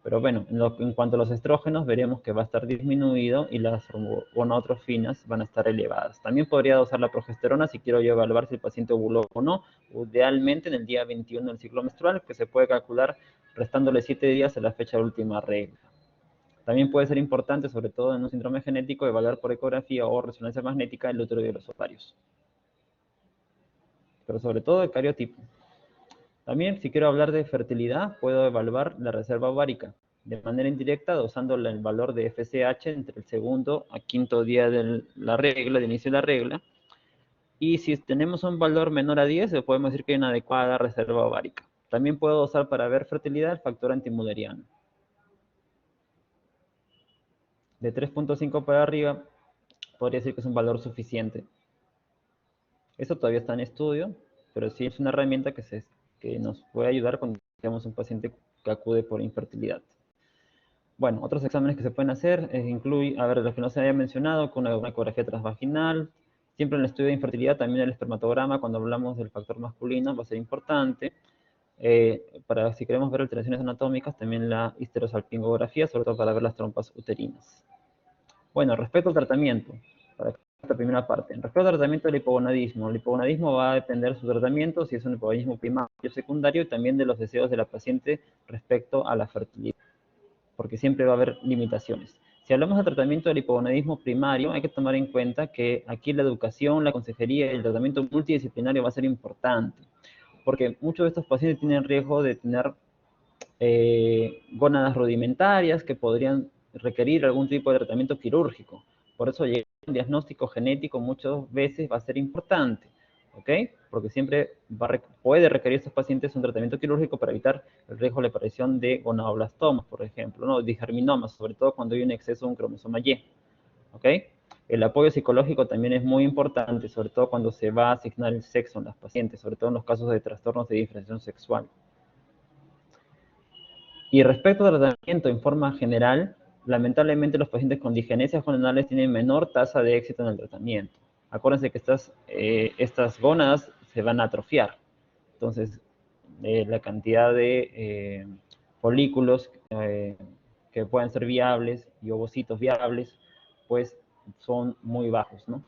Pero bueno, en cuanto a los estrógenos, veremos que va a estar disminuido y las gonadotrofinas van a estar elevadas. También podría dosar la progesterona si quiero yo evaluar si el paciente ovuló o no, idealmente en el día 21 del ciclo menstrual, que se puede calcular restándole 7 días a la fecha de última regla. También puede ser importante, sobre todo en un síndrome genético, evaluar por ecografía o resonancia magnética el útero y los ovarios. Pero sobre todo el cariotipo. También, si quiero hablar de fertilidad, puedo evaluar la reserva ovárica de manera indirecta, dosando el valor de FSH entre el segundo a quinto día de la regla, de inicio de la regla. Y si tenemos un valor menor a 10, podemos decir que hay una adecuada reserva ovárica. También puedo dosar para ver fertilidad el factor antimuderiano. De 3.5 para arriba, podría decir que es un valor suficiente. Eso todavía está en estudio, pero sí es una herramienta que nos puede ayudar cuando tenemos un paciente que acude por infertilidad. Bueno, otros exámenes que se pueden hacer incluyen, a ver, los que no se había mencionado, con una ecografía transvaginal. Siempre en el estudio de infertilidad también el espermatograma, cuando hablamos del factor masculino, va a ser importante. Para si queremos ver alteraciones anatómicas, también la histerosalpingografía, sobre todo para ver las trompas uterinas. Bueno, respecto al tratamiento, para esta primera parte, respecto al tratamiento del hipogonadismo, el hipogonadismo va a depender de su tratamiento, si es un hipogonadismo primario o secundario, y también de los deseos de la paciente respecto a la fertilidad, porque siempre va a haber limitaciones. Si hablamos de tratamiento del hipogonadismo primario, hay que tomar en cuenta que aquí la educación, la consejería y el tratamiento multidisciplinario va a ser importante, porque muchos de estos pacientes tienen riesgo de tener gónadas rudimentarias que podrían requerir algún tipo de tratamiento quirúrgico. Por eso llegar a un diagnóstico genético muchas veces va a ser importante, ¿ok? Porque siempre puede requerir estos pacientes un tratamiento quirúrgico para evitar el riesgo de la aparición de gonadoblastomas, por ejemplo, ¿no? Disgerminomas, sobre todo cuando hay un exceso de un cromosoma Y, ¿ok? El apoyo psicológico también es muy importante, sobre todo cuando se va a asignar el sexo en las pacientes, sobre todo en los casos de trastornos de diferenciación sexual. Y respecto al tratamiento en forma general, lamentablemente los pacientes con disgenesias gonadales tienen menor tasa de éxito en el tratamiento. Acuérdense que estas gónadas se van a atrofiar. Entonces, la cantidad de folículos que puedan ser viables y ovocitos viables, pues son muy bajos, ¿no?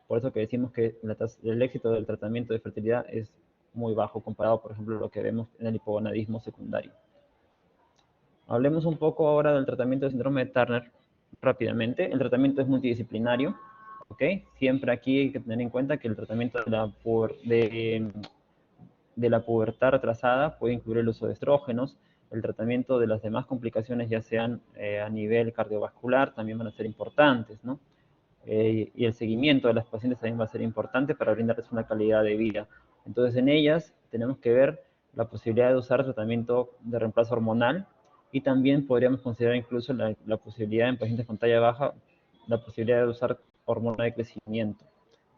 Por eso que decimos que el éxito del tratamiento de fertilidad es muy bajo comparado, por ejemplo, a lo que vemos en el hipogonadismo secundario. Hablemos un poco ahora del tratamiento del síndrome de Turner rápidamente. El tratamiento es multidisciplinario, ¿ok? Siempre aquí hay que tener en cuenta que el tratamiento de la pubertad retrasada puede incluir el uso de estrógenos. El tratamiento de las demás complicaciones, ya sean a nivel cardiovascular, también van a ser importantes, ¿no? Y el seguimiento de las pacientes también va a ser importante para brindarles una calidad de vida. Entonces, en ellas tenemos que ver la posibilidad de usar tratamiento de reemplazo hormonal, y también podríamos considerar incluso la posibilidad en pacientes con talla baja, la posibilidad de usar hormona de crecimiento.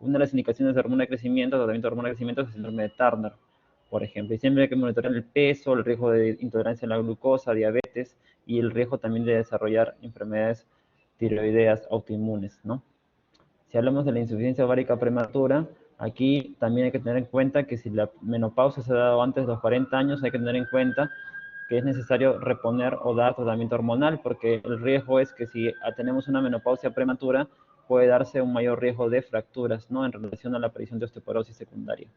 Una de las indicaciones de hormona de crecimiento, tratamiento de hormona de crecimiento, es el síndrome de Turner, por ejemplo. Y siempre hay que monitorear el peso, el riesgo de intolerancia a la glucosa, diabetes, y el riesgo también de desarrollar enfermedades tiroideas autoinmunes, ¿no? Si hablamos de la insuficiencia ovárica prematura, aquí también hay que tener en cuenta que si la menopausia se ha dado antes de los 40 años, hay que tener en cuenta que es necesario reponer o dar tratamiento hormonal, porque el riesgo es que si tenemos una menopausia prematura, puede darse un mayor riesgo de fracturas, ¿no? En relación a la aparición de osteoporosis secundaria.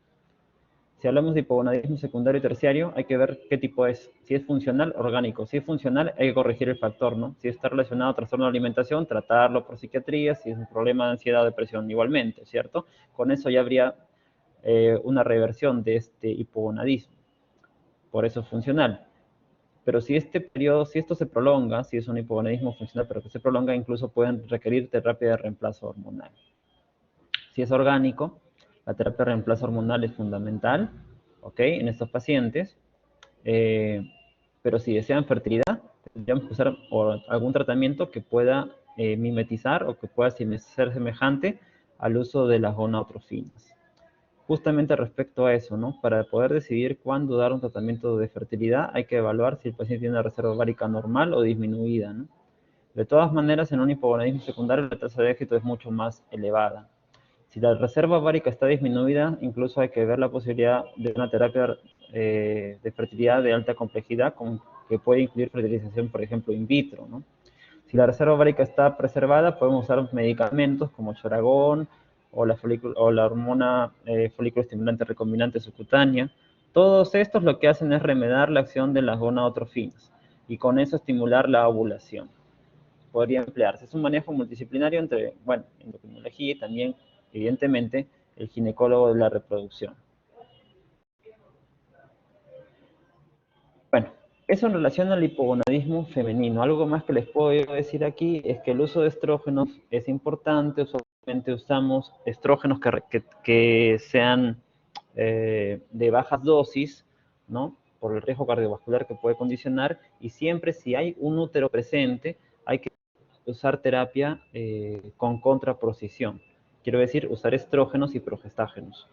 Si hablamos de hipogonadismo secundario y terciario, hay que ver qué tipo es. Si es funcional, orgánico. Si es funcional, hay que corregir el factor, ¿no? Si está relacionado a trastorno de alimentación, tratarlo por psiquiatría. Si es un problema de ansiedad o depresión, igualmente, ¿cierto? Con eso ya habría una reversión de este hipogonadismo. Por eso es funcional. Pero si este periodo, si esto se prolonga, si es un hipogonadismo funcional, pero que se prolonga, incluso pueden requerir terapia de reemplazo hormonal. Si es orgánico, la terapia de reemplazo hormonal es fundamental, ¿ok? En estos pacientes. Pero si desean fertilidad, tendríamos que usar algún tratamiento que pueda mimetizar o que pueda ser semejante al uso de las gonadotrofinas. Justamente respecto a eso, ¿no? Para poder decidir cuándo dar un tratamiento de fertilidad, hay que evaluar si el paciente tiene una reserva ovárica normal o disminuida, ¿no? De todas maneras, en un hipogonadismo secundario, la tasa de éxito es mucho más elevada. Si la reserva ovárica está disminuida, incluso hay que ver la posibilidad de una terapia de fertilidad de alta complejidad que puede incluir fertilización, por ejemplo, in vitro, ¿no? Si la reserva ovárica está preservada, podemos usar medicamentos como choragón o la hormona folículo estimulante recombinante subcutánea. Todos estos lo que hacen es remediar la acción de las gonadotrofinas y con eso estimular la ovulación. Podría emplearse. Es un manejo multidisciplinario entre, bueno, endocrinología y también, evidentemente, el ginecólogo de la reproducción. Bueno, eso en relación al hipogonadismo femenino. Algo más que les puedo decir aquí es que el uso de estrógenos es importante. Usualmente usamos estrógenos que sean de bajas dosis, ¿no? Por el riesgo cardiovascular que puede condicionar. Y siempre si hay un útero presente, hay que usar terapia con contraposición. Quiero decir, usar estrógenos y progestágenos.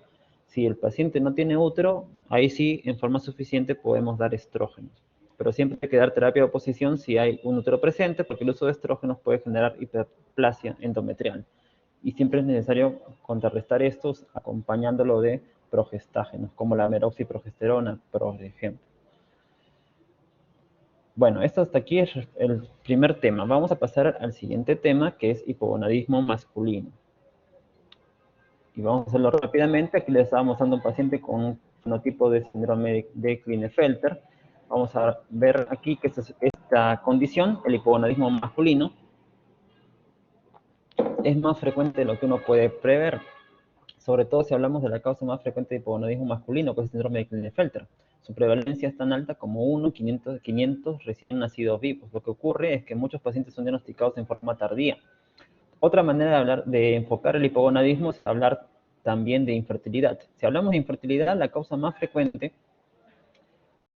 Si el paciente no tiene útero, ahí sí, en forma suficiente, podemos dar estrógenos. Pero siempre hay que dar terapia de oposición si hay un útero presente, porque el uso de estrógenos puede generar hiperplasia endometrial. Y siempre es necesario contrarrestar estos acompañándolo de progestágenos, como la meroxiprogesterona, por ejemplo. Bueno, esto hasta aquí es el primer tema. Vamos a pasar al siguiente tema, que es hipogonadismo masculino. Y vamos a hacerlo rápidamente. Aquí les estaba mostrando un paciente con un fenotipo de síndrome de Klinefelter. Vamos a ver aquí que esta condición, el hipogonadismo masculino, es más frecuente de lo que uno puede prever. Sobre todo si hablamos de la causa más frecuente de hipogonadismo masculino, que es el síndrome de Klinefelter. Su prevalencia es tan alta como 1 500 recién nacidos vivos. Lo que ocurre es que muchos pacientes son diagnosticados en forma tardía. Otra manera de enfocar el hipogonadismo es hablar también de infertilidad. Si hablamos de infertilidad, la causa más frecuente,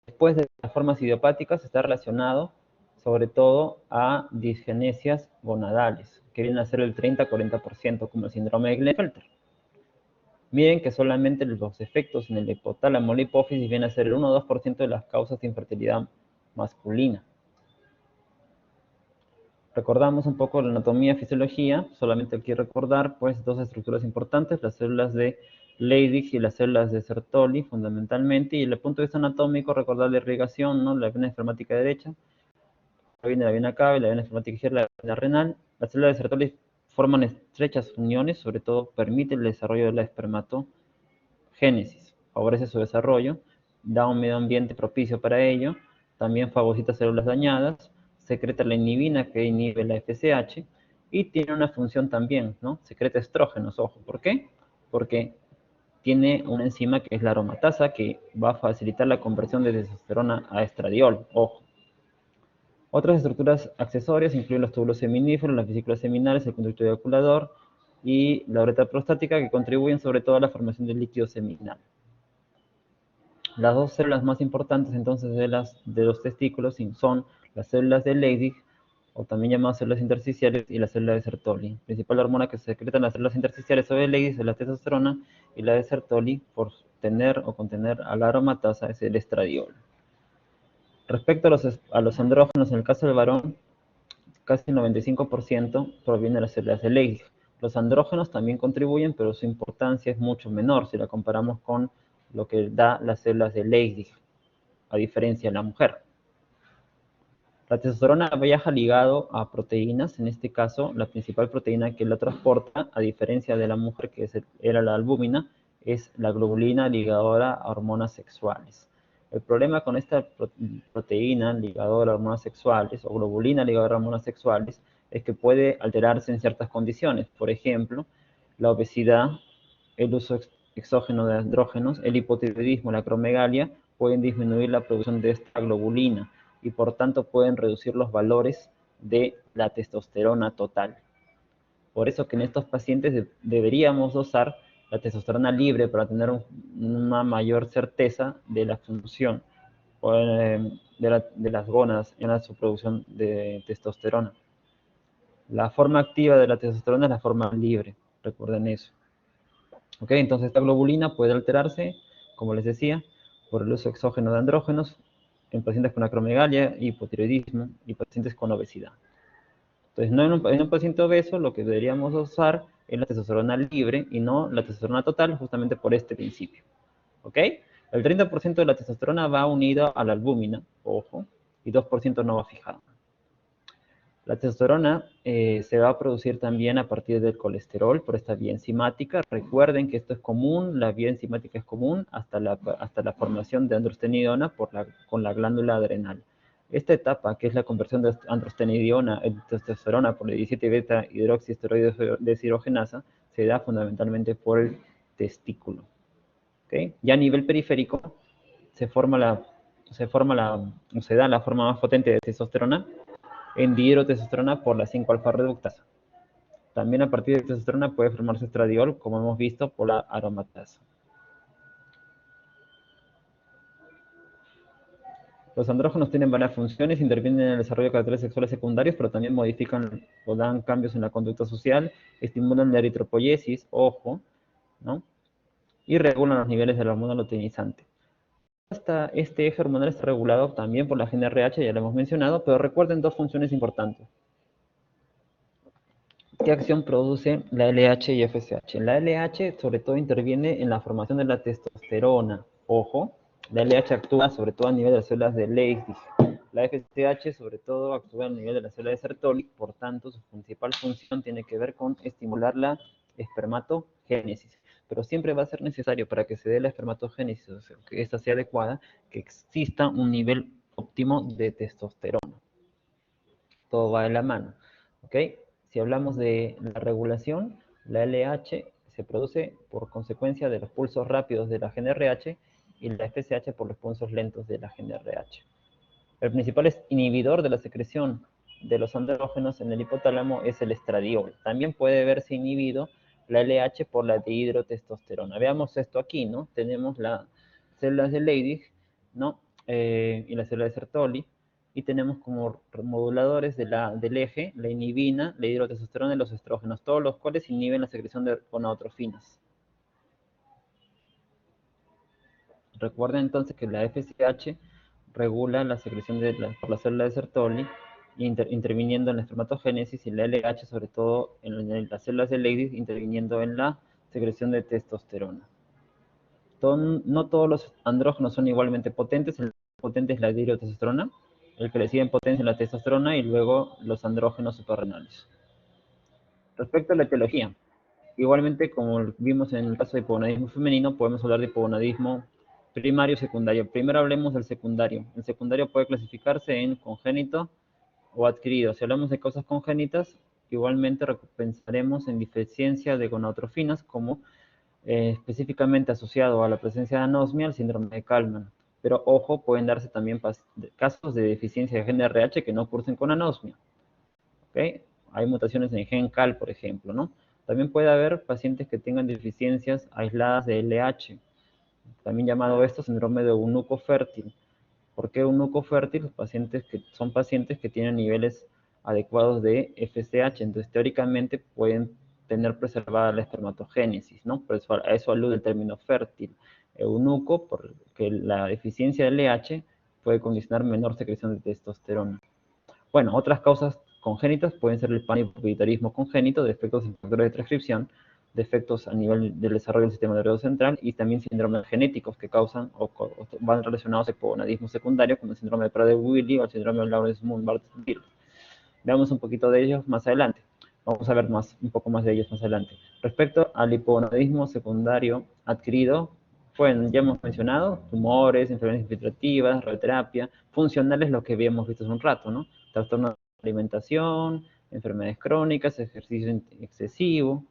después de las formas idiopáticas, está relacionado sobre todo a disgenesias gonadales, que vienen a ser el 30-40%, como el síndrome de Klinefelter. Miren que solamente los efectos en el hipotálamo o la hipófisis vienen a ser el 1 o 2% de las causas de infertilidad masculina. Recordamos un poco la anatomía y fisiología, solamente aquí recordar pues dos estructuras importantes, las células de Leydig y las células de Sertoli fundamentalmente, y desde el punto de vista anatómico recordar la irrigación, ¿no? La vena esflemática derecha, la vena cava, la vena esflemática izquierda, la vena renal. Las células de Sertoli forman estrechas uniones, sobre todo permiten el desarrollo de la espermatogénesis, favorece su desarrollo, da un medio ambiente propicio para ello, también fagocita células dañadas, secreta la inhibina que inhibe la FSH y tiene una función también, ¿no? Secreta estrógenos, ojo, ¿por qué? Porque tiene una enzima que es la aromatasa que va a facilitar la conversión de testosterona a estradiol, ojo. Otras estructuras accesorias incluyen los túbulos seminíferos, las vesículas seminales, el conducto eyaculador y la uretra prostática que contribuyen sobre todo a la formación del líquido seminal. Las dos células más importantes entonces de los testículos son las células de Leydig, o también llamadas células intersticiales, y la célula de Sertoli. La principal hormona que se secreta en las células intersticiales o de Leydig es la testosterona, y la de Sertoli, por tener o contener a la aromatasa, es el estradiol. Respecto a los andrógenos, en el caso del varón, casi el 95% proviene de las células de Leydig. Los andrógenos también contribuyen, pero su importancia es mucho menor si la comparamos con lo que da las células de Leydig, a diferencia de la mujer. La testosterona viaja ligado a proteínas, en este caso la principal proteína que la transporta, a diferencia de la mujer que era la albúmina, es la globulina ligadora a hormonas sexuales. El problema con esta proteína ligadora a hormonas sexuales o globulina ligadora a hormonas sexuales es que puede alterarse en ciertas condiciones. Por ejemplo, la obesidad, el uso exógeno de andrógenos, el hipotiroidismo, la acromegalia, pueden disminuir la producción de esta globulina y por tanto pueden reducir los valores de la testosterona total. Por eso que en estos pacientes deberíamos dosar la testosterona libre para tener una mayor certeza de la función de las gónadas en su producción de testosterona. La forma activa de la testosterona es la forma libre, recuerden eso. ¿Ok? Entonces esta globulina puede alterarse, como les decía, por el uso exógeno de andrógenos en pacientes con acromegalia, hipotiroidismo y pacientes con obesidad. Entonces, no en un paciente obeso lo que deberíamos usar es la testosterona libre y no la testosterona total, justamente por este principio. ¿Ok? El 30% de la testosterona va unido a la albúmina, ojo, y 2% no va fijado. La testosterona se va a producir también a partir del colesterol por esta vía enzimática. Recuerden que esto es común, la vía enzimática es común hasta la formación de androstenediona con la glándula adrenal. Esta etapa, que es la conversión de androstenediona en testosterona por la 17 beta hidroxiesteroide deshidrogenasa, se da fundamentalmente por el testículo. ¿Okay? Ya a nivel periférico se da la forma más potente de testosterona en dihidrotestosterona por la 5-alfa reductasa. También a partir de testosterona puede formarse estradiol, como hemos visto, por la aromatasa. Los andrógenos tienen varias funciones, intervienen en el desarrollo de caracteres sexuales secundarios, pero también modifican o dan cambios en la conducta social, estimulan la eritropoyesis, ojo, ¿no? Y regulan los niveles de la hormona luteinizante. Este eje hormonal está regulado también por la GnRH, ya lo hemos mencionado, pero recuerden dos funciones importantes. ¿Qué acción produce la LH y FSH? La LH sobre todo interviene en la formación de la testosterona. Ojo, la LH actúa sobre todo a nivel de las células de Leydig. La FSH sobre todo actúa a nivel de la célula de Sertoli, por tanto su principal función tiene que ver con estimular la espermatogénesis. Pero siempre va a ser necesario para que se dé la espermatogénesis, o sea, que esta sea adecuada, que exista un nivel óptimo de testosterona. Todo va de la mano, ¿ok? Si hablamos de la regulación, la LH se produce por consecuencia de los pulsos rápidos de la GnRH y la FSH por los pulsos lentos de la GnRH. El principal inhibidor de la secreción de los andrógenos en el hipotálamo es el estradiol. También puede verse inhibido la LH por la dihidrotestosterona. Veamos esto aquí, ¿no? Tenemos las células de Leydig, ¿no? Y las células de Sertoli, y tenemos como moduladores del eje la inhibina, la hidrotestosterona y los estrógenos, todos los cuales inhiben la secreción de gonadotrofinas. Recuerden entonces que la FSH regula la secreción por la célula de Sertoli, interviniendo en la espermatogénesis, y la LH sobre todo en las células de Leydig, interviniendo en la secreción de testosterona. No todos los andrógenos son igualmente potentes. El potente es la dihidrotestosterona, el que le sigue en potencia es la testosterona y luego los andrógenos suprarrenales. Respecto a la etiología, igualmente como vimos en el caso de hipogonadismo femenino, podemos hablar de hipogonadismo primario y secundario. Primero hablemos del secundario. El secundario puede clasificarse en congénito o adquirido. Si hablamos de causas congénitas, igualmente pensaremos en deficiencia de gonadotrofinas como específicamente asociado a la presencia de anosmia, el síndrome de Kallmann. Pero ojo, pueden darse también casos de deficiencia de GnRH que no cursen con anosmia. ¿Okay? Hay mutaciones en el gen CAL, por ejemplo, ¿no? También puede haber pacientes que tengan deficiencias aisladas de LH, también llamado esto síndrome de eunuco fértil. ¿Por qué eunuco fértil? Son pacientes que tienen niveles adecuados de FSH, entonces teóricamente pueden tener preservada la espermatogénesis, ¿no? Por eso, a eso alude el término fértil. Eunuco, porque la deficiencia de LH puede condicionar menor secreción de testosterona. Bueno, otras causas congénitas pueden ser el panhipopituitarismo congénito, defectos en factores de transcripción, defectos a nivel del desarrollo del sistema nervioso central y también síndromes genéticos que causan o van relacionados al hipogonadismo secundario, como el síndrome de Prader-Willi o el síndrome de Lawrence-Moon-Bardet. Veamos un poquito de ellos más adelante. Vamos a ver un poco más de ellos más adelante. Respecto al hipogonadismo secundario adquirido, ya hemos mencionado, tumores, enfermedades infiltrativas, radioterapia, funcionales, lo que habíamos visto hace un rato, ¿no? Trastornos de alimentación, enfermedades crónicas, ejercicio excesivo,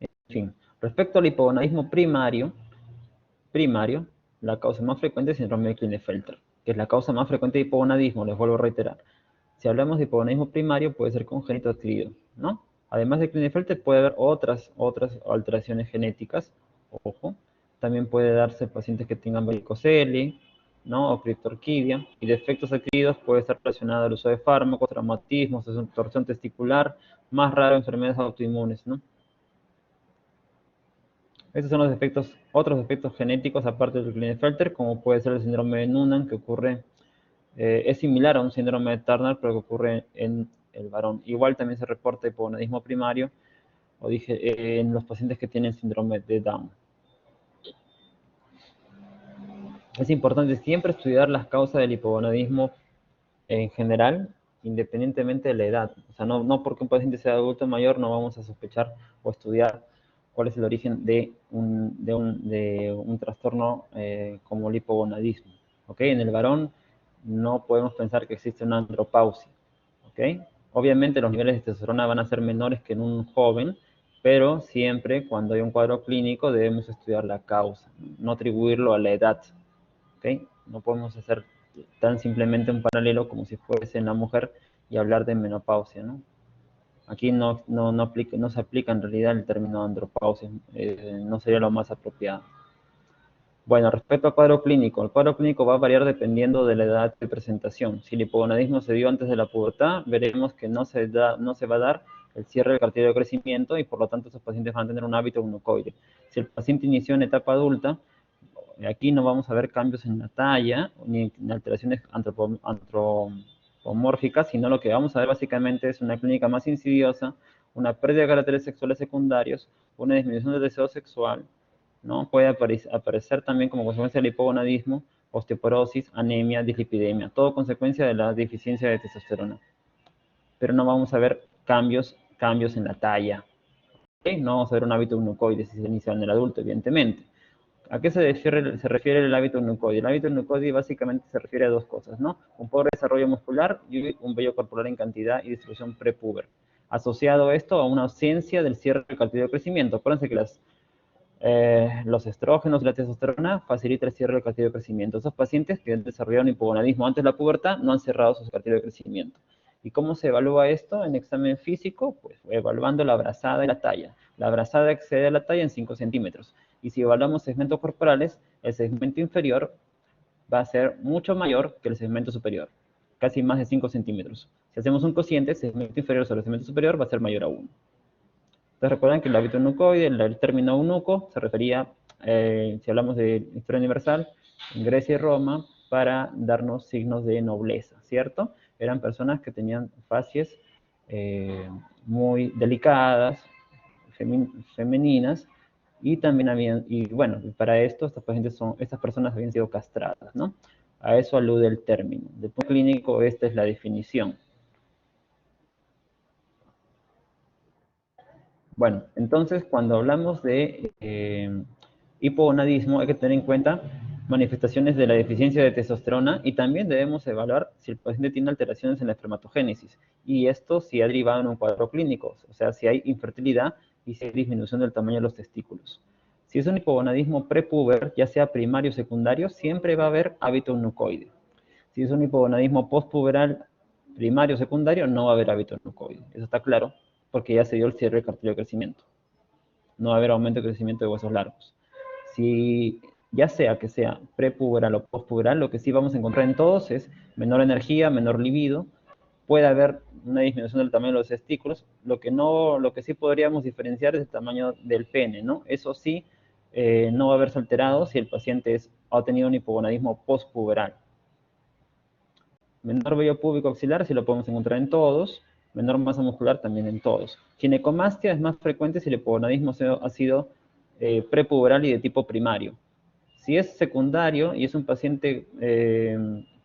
en fin. Respecto al hipogonadismo primario, la causa más frecuente es el síndrome de Klinefelter, que es la causa más frecuente de hipogonadismo, les vuelvo a reiterar. Si hablamos de hipogonadismo primario, puede ser congénito adquirido, ¿no? Además de Klinefelter, puede haber otras alteraciones genéticas, ojo. También puede darse pacientes que tengan varicocele, ¿no? O criptorquidia. Y defectos adquiridos puede estar relacionado al uso de fármacos, traumatismos, torsión testicular, más raro enfermedades autoinmunes, ¿no? Estos son los defectos, otros defectos genéticos aparte del Klinefelter, como puede ser el síndrome de Noonan, que ocurre, es similar a un síndrome de Turner, pero que ocurre en el varón. Igual también se reporta hipogonadismo primario, o dije, en los pacientes que tienen síndrome de Down. Es importante siempre estudiar las causas del hipogonadismo en general, independientemente de la edad. O sea, no porque un paciente sea adulto mayor no vamos a sospechar o estudiar cuál es el origen de un trastorno como el hipogonadismo. ¿Okay? En el varón no podemos pensar que existe una andropausia. ¿Okay? Obviamente los niveles de testosterona van a ser menores que en un joven, pero siempre cuando hay un cuadro clínico debemos estudiar la causa, no atribuirlo a la edad. ¿Okay? No podemos hacer tan simplemente un paralelo como si fuese en la mujer y hablar de menopausia, ¿no? Aquí no se aplica en realidad el término andropausia, no sería lo más apropiado. Bueno, respecto al cuadro clínico, el cuadro clínico va a variar dependiendo de la edad de presentación. Si el hipogonadismo se dio antes de la pubertad, veremos que no se va a dar el cierre del cartílago de crecimiento y por lo tanto esos pacientes van a tener un hábito gnucoide. Si el paciente inició en etapa adulta, aquí no vamos a ver cambios en la talla ni en alteraciones antropomórficas, sino lo que vamos a ver básicamente es una clínica más insidiosa, una pérdida de caracteres sexuales secundarios, una disminución del deseo sexual, ¿no? Puede aparecer también como consecuencia del hipogonadismo, osteoporosis, anemia, dislipidemia, todo consecuencia de la deficiencia de testosterona. Pero no vamos a ver cambios en la talla. ¿Okay? No vamos a ver un hábito gnucoide si se inicia en el adulto, evidentemente. ¿A qué se refiere el hábito gnucoide? El hábito gnucoide básicamente se refiere a dos cosas, ¿no? Un pobre desarrollo muscular y un vello corporal en cantidad y distribución prepuber. Asociado esto a una ausencia del cierre del cartílago de crecimiento. Acuérdense que los estrógenos y la testosterona facilitan el cierre del cartílago de crecimiento. Esos pacientes que han desarrollado un hipogonadismo antes de la pubertad no han cerrado sus cartílagos de crecimiento. ¿Y cómo se evalúa esto en examen físico? Pues evaluando la brazada y la talla. La brazada excede a la talla en 5 centímetros. Y si evaluamos segmentos corporales, el segmento inferior va a ser mucho mayor que el segmento superior, casi más de 5 centímetros. Si hacemos un cociente, el segmento inferior sobre el segmento superior va a ser mayor a 1. Entonces recuerdan que el hábito gnucoide, el término eunuco, se refería, si hablamos de historia universal, en Grecia y Roma, para darnos signos de nobleza, ¿cierto? Eran personas que tenían facies muy delicadas, femeninas, y también bueno, para esto estas personas habían sido castradas, ¿no? A eso alude el término. Del punto clínico, esta es la definición. Bueno, entonces cuando hablamos de hipogonadismo hay que tener en cuenta manifestaciones de la deficiencia de testosterona y también debemos evaluar si el paciente tiene alteraciones en la espermatogénesis y esto si ha derivado en un cuadro clínico, o sea, si hay infertilidad y si hay disminución del tamaño de los testículos. Si es un hipogonadismo prepuber, ya sea primario o secundario, siempre va a haber hábito gnucoide. Si es un hipogonadismo postpuberal primario o secundario, no va a haber hábito gnucoide. Eso está claro, porque ya se dio el cierre del cartílago de crecimiento. No va a haber aumento de crecimiento de huesos largos. Si ya sea que sea prepuberal o postpuberal, lo que sí vamos a encontrar en todos es menor energía, menor libido, puede haber una disminución del tamaño de los testículos, lo que sí podríamos diferenciar es el tamaño del pene, ¿no? Eso sí, no va a verse alterado si el paciente ha tenido un hipogonadismo postpuberal. Menor vello púbico axilar sí lo podemos encontrar en todos, menor masa muscular también en todos. Ginecomastia es más frecuente si el hipogonadismo ha sido prepuberal y de tipo primario. Si es secundario y es un paciente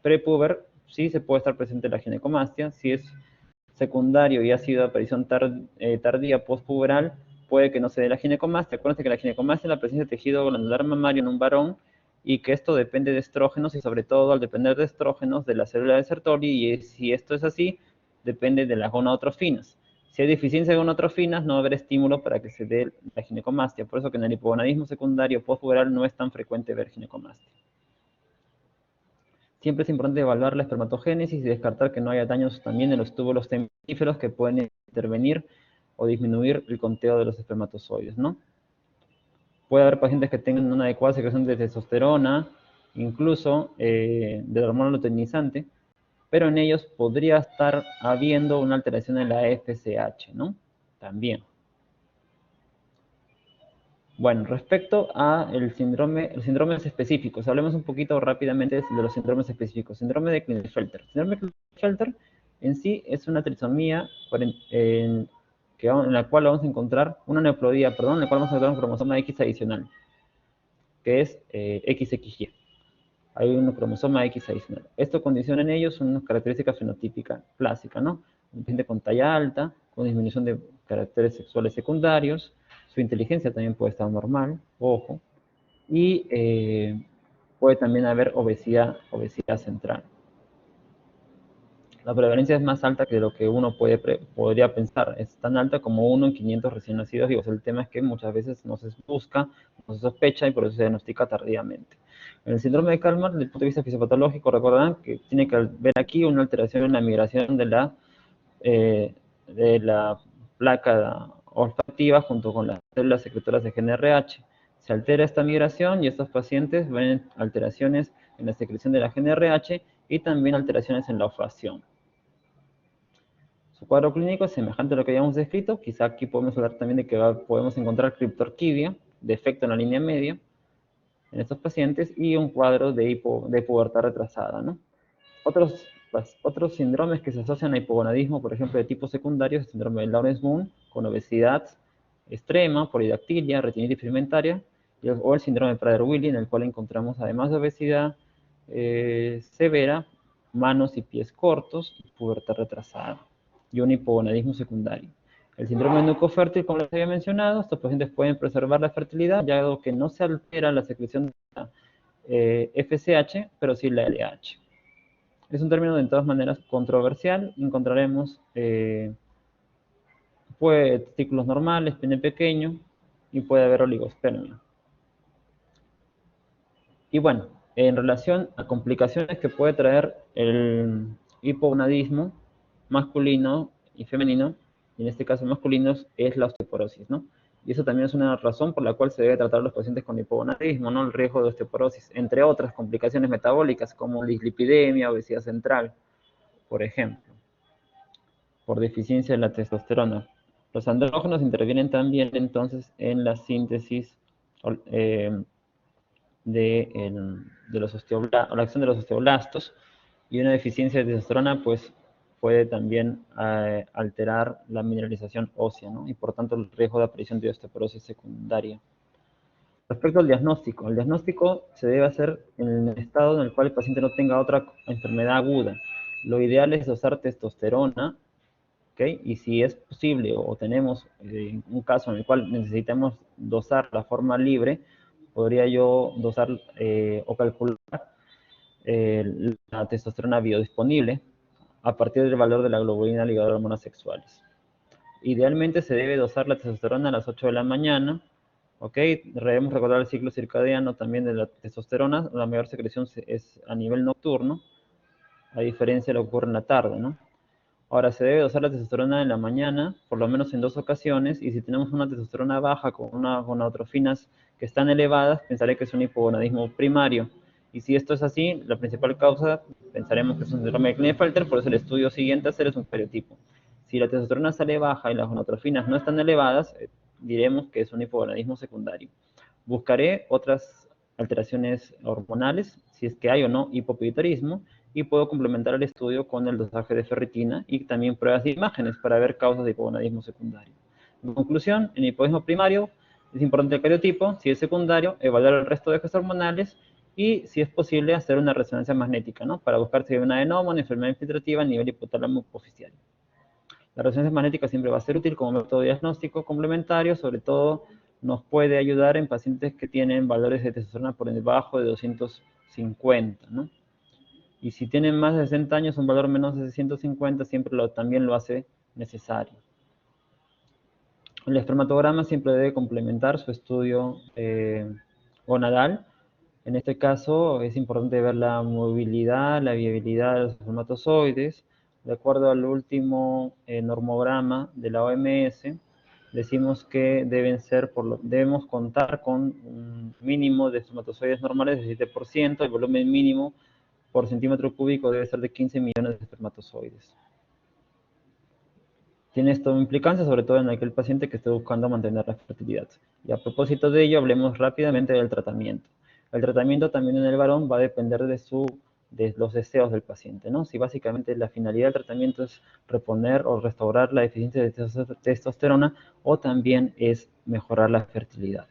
prepuber, sí se puede estar presente la ginecomastia. Si secundario y ha sido de aparición tardía postpuberal, puede que no se dé la ginecomastia. Acuérdense que la ginecomastia es la presencia de tejido glandular mamario en un varón y que esto depende de estrógenos y sobre todo al depender de estrógenos de la célula de Sertoli, y si esto es así, depende de las gonadotrofinas. Si hay deficiencia de gonadotrofinas, no va a haber estímulo para que se dé la ginecomastia. Por eso que en el hipogonadismo secundario postpuberal no es tan frecuente ver ginecomastia. Siempre es importante evaluar la espermatogénesis y descartar que no haya daños también en los túbulos temíferos que pueden intervenir o disminuir el conteo de los espermatozoides, ¿no? Puede haber pacientes que tengan una adecuada secreción de testosterona, incluso de la hormona luteinizante, pero en ellos podría estar habiendo una alteración en la FSH, ¿no? También. Bueno, respecto a los síndromes específicos, hablemos un poquito rápidamente de los síndromes específicos. Síndrome de Klinefelter. Síndrome de Klinefelter en sí es una trisomía en la cual vamos a encontrar una neoploidía, en la cual vamos a encontrar un cromosoma X adicional, que es XXY. Hay un cromosoma X adicional. Esto condiciona en ellos una característica fenotípica clásica, ¿no? Un paciente con talla alta, con disminución de caracteres sexuales secundarios, su inteligencia también puede estar normal, ojo, y puede también haber obesidad central. La prevalencia es más alta que lo que uno podría pensar. Es tan alta como 1 en 500 recién nacidos. Digo, el tema es que muchas veces no se busca, no se sospecha y por eso se diagnostica tardíamente. En el síndrome de Kalman, desde el punto de vista fisiopatológico, recordarán que tiene que ver aquí una alteración en la migración de la placa olfativa junto con las células secretoras de GNRH. Se altera esta migración y estos pacientes ven alteraciones en la secreción de la GNRH y también alteraciones en la olfacción. Su cuadro clínico es semejante a lo que habíamos descrito. Quizá aquí podemos hablar también de que podemos encontrar criptorquidia, defecto en la línea media, en estos pacientes, y un cuadro de pubertad retrasada, ¿no? Otros síndromes que se asocian a hipogonadismo, por ejemplo, de tipo secundario, es el síndrome de Lawrence-Boone, con obesidad extrema, polidactilia, retinitis pigmentaria, o el síndrome de Prader-Willi, en el cual encontramos, además de obesidad severa, manos y pies cortos, y pubertad retrasada, y un hipogonadismo secundario. El síndrome de nuco fértil, como les había mencionado, estos pacientes pueden preservar la fertilidad, ya que no se altera la secreción de la FSH, pero sí la LH. Es un término de todas maneras controversial. Encontraremos testículos normales, pene pequeño, y puede haber oligospermia. Y bueno, en relación a complicaciones que puede traer el hipogonadismo masculino y femenino, y en este caso masculino, es la osteoporosis, ¿no? Y eso también es una razón por la cual se debe tratar a los pacientes con hipogonadismo, ¿no? El riesgo de osteoporosis, entre otras complicaciones metabólicas como dislipidemia, obesidad central, por ejemplo, por deficiencia de la testosterona. Los andrógenos intervienen también entonces en la síntesis la acción de los osteoblastos, y una deficiencia de testosterona pues puede también alterar la mineralización ósea, ¿no? Y por tanto el riesgo de aparición de osteoporosis secundaria. Respecto al diagnóstico, el diagnóstico se debe hacer en el estado en el cual el paciente no tenga otra enfermedad aguda. Lo ideal es dosar testosterona, ¿okay? Y si es posible o tenemos un caso en el cual necesitamos dosar la forma libre, podría yo dosar o calcular la testosterona biodisponible a partir del valor de la globulina ligada a hormonas sexuales. Idealmente se debe dosar la testosterona a las 8 de la mañana, ¿ok? Debemos recordar el ciclo circadiano también de la testosterona. La mayor secreción es a nivel nocturno, a diferencia de lo que ocurre en la tarde, ¿no? Ahora, se debe dosar la testosterona en la mañana, por lo menos en 2 ocasiones, y si tenemos una testosterona baja con unas gonadotrofinas que están elevadas, pensaré que es un hipogonadismo primario. Y si esto es así, la principal causa, pensaremos que es un síndrome de Klinefelter, por eso el estudio siguiente a hacer es un feriotipo. Si la testosterona sale baja y las gonadotrofinas no están elevadas, diremos que es un hipogonadismo secundario. Buscaré otras alteraciones hormonales, si es que hay o no hipopituitarismo, y puedo complementar el estudio con el dosaje de ferritina y también pruebas de imágenes para ver causas de hipogonadismo secundario. En conclusión, en hipogonadismo primario es importante el cariotipo, si es secundario, evaluar el resto de ejes hormonales y, si es posible, hacer una resonancia magnética, ¿no? Para buscar si hay un adenoma, una enfermedad infiltrativa a nivel hipotálamo hipoficiario. La resonancia magnética siempre va a ser útil como método diagnóstico complementario, sobre todo nos puede ayudar en pacientes que tienen valores de testosterona por debajo de 250, ¿no? Y si tienen más de 60 años, un valor menos de 150 siempre también lo hace necesario. El espermatograma siempre debe complementar su estudio gonadal. En este caso es importante ver la movilidad, la viabilidad de los espermatozoides. De acuerdo al último normograma de la OMS, decimos que debemos contar con un mínimo de espermatozoides normales de 7%, el volumen mínimo por centímetro cúbico debe ser de 15 millones de espermatozoides. Tiene esto implicancia, sobre todo en aquel paciente que esté buscando mantener la fertilidad. Y a propósito de ello, hablemos rápidamente del tratamiento. El tratamiento también en el varón va a depender de los deseos del paciente, ¿no? Si básicamente la finalidad del tratamiento es reponer o restaurar la deficiencia de testosterona o también es mejorar la fertilidad.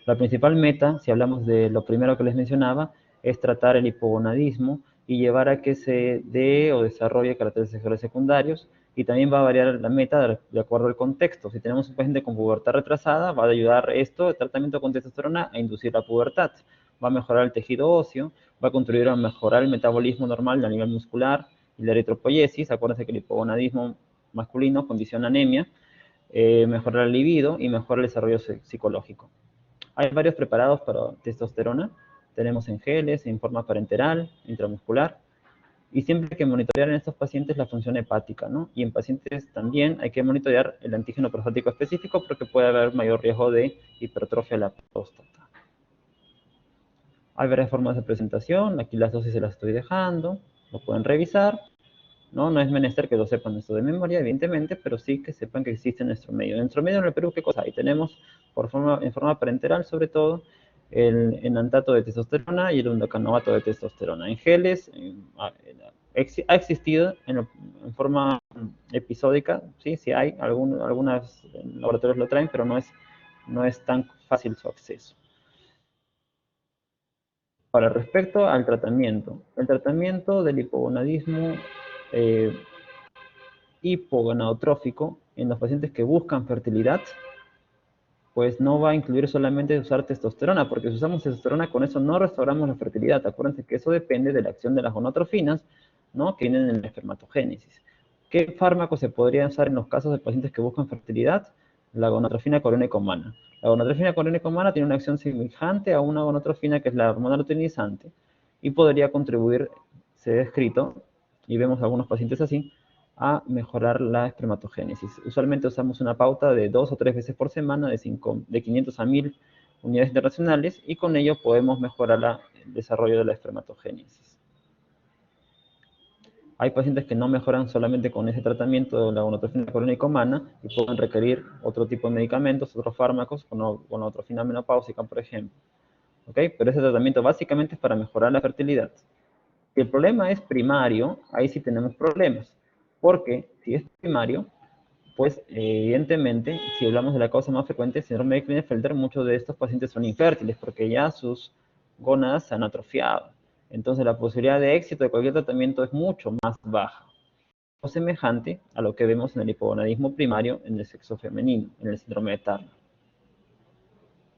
La principal meta, si hablamos de lo primero que les mencionaba, es tratar el hipogonadismo y llevar a que se dé o desarrolle caracteres sexuales secundarios, y también va a variar la meta de acuerdo al contexto. Si tenemos un paciente con pubertad retrasada, va a ayudar esto, el tratamiento con testosterona, a inducir la pubertad. Va a mejorar el tejido óseo, va a contribuir a mejorar el metabolismo normal a nivel muscular y la eritropoiesis. Acuérdense que el hipogonadismo masculino condiciona anemia, mejora el libido y mejora el desarrollo psicológico. Hay varios preparados para testosterona. Tenemos en geles, en forma parenteral, intramuscular. Y siempre hay que monitorear en estos pacientes la función hepática, ¿no? Y en pacientes también hay que monitorear el antígeno prostático específico porque puede haber mayor riesgo de hipertrofia de la próstata. Hay varias formas de presentación, aquí las dosis se las estoy dejando, lo pueden revisar, ¿no? No es menester que lo sepan esto de memoria, evidentemente, pero sí que sepan que existe en nuestro medio. En nuestro medio en el Perú, ¿qué cosa hay? Tenemos en forma parenteral, sobre todo, el enantato de testosterona y el undecanoato de testosterona. En geles ha existido en forma episódica, sí, sí hay, algunos laboratorios lo traen, pero no es tan fácil su acceso. Ahora, respecto al tratamiento, el tratamiento del hipogonadismo hipogonadotrófico en los pacientes que buscan fertilidad, pues no va a incluir solamente usar testosterona, porque si usamos testosterona, con eso no restauramos la fertilidad. Acuérdense que eso depende de la acción de las gonadotrofinas, ¿no? Que vienen en la espermatogénesis. ¿Qué fármaco se podría usar en los casos de pacientes que buscan fertilidad? La gonadotrofina corineco-humana. La gonadotrofina corineco-humana tiene una acción semejante a una gonadotrofina que es la hormona luteinizante y podría contribuir, se ha descrito, y vemos algunos pacientes así, a mejorar la espermatogénesis. Usualmente usamos una pauta de 2 o 3 veces por semana de 500 a 1000 unidades internacionales y con ello podemos mejorar el desarrollo de la espermatogénesis. Hay pacientes que no mejoran solamente con ese tratamiento de la gonadotrofina corineco-humana y pueden requerir otro tipo de medicamentos, otros fármacos, con la gonadotrofina menopáusica, por ejemplo. ¿Okay? Pero ese tratamiento básicamente es para mejorar la fertilidad. Si el problema es primario, ahí sí tenemos problemas. Porque si es primario, pues evidentemente, si hablamos de la causa más frecuente, síndrome de Klinefelter, muchos de estos pacientes son infértiles porque ya sus gónadas se han atrofiado. Entonces la posibilidad de éxito de cualquier tratamiento es mucho más baja. O semejante a lo que vemos en el hipogonadismo primario en el sexo femenino, en el síndrome de Turner.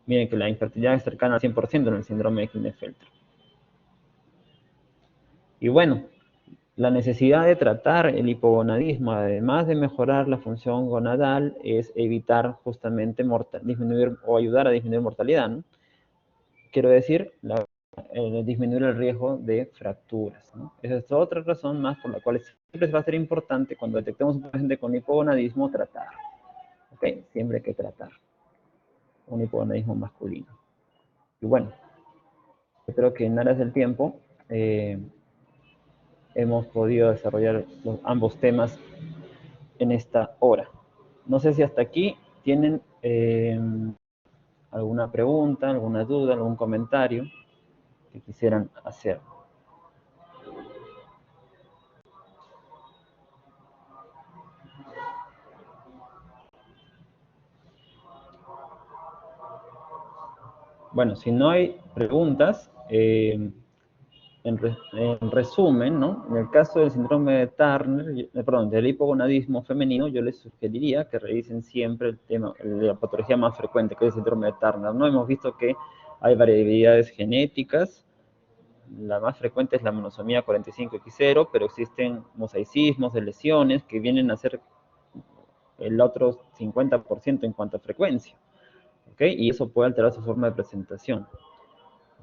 Miren que la infertilidad es cercana al 100% en el síndrome de Klinefelter. Y bueno, la necesidad de tratar el hipogonadismo, además de mejorar la función gonadal, es evitar justamente disminuir o ayudar a disminuir mortalidad, ¿no? Quiero decir, disminuir el riesgo de fracturas, ¿no? Esa es otra razón más por la cual siempre va a ser importante cuando detectemos un paciente con hipogonadismo tratar. ¿Ok? Siempre hay que tratar un hipogonadismo masculino. Y bueno, yo creo que en aras del tiempo hemos podido desarrollar ambos temas en esta hora. No sé si hasta aquí tienen alguna pregunta, alguna duda, algún comentario que quisieran hacer. Bueno, si no hay preguntas, En resumen, ¿no? En el caso del síndrome de Turner, perdón, del hipogonadismo femenino, yo les sugeriría que revisen siempre el tema, la patología más frecuente, que es el síndrome de Turner, ¿no? Hemos visto que hay variabilidades genéticas. La más frecuente es la monosomía 45X0, pero existen mosaicismos de lesiones que vienen a ser el otro 50% en cuanto a frecuencia, ¿ok? Y eso puede alterar su forma de presentación,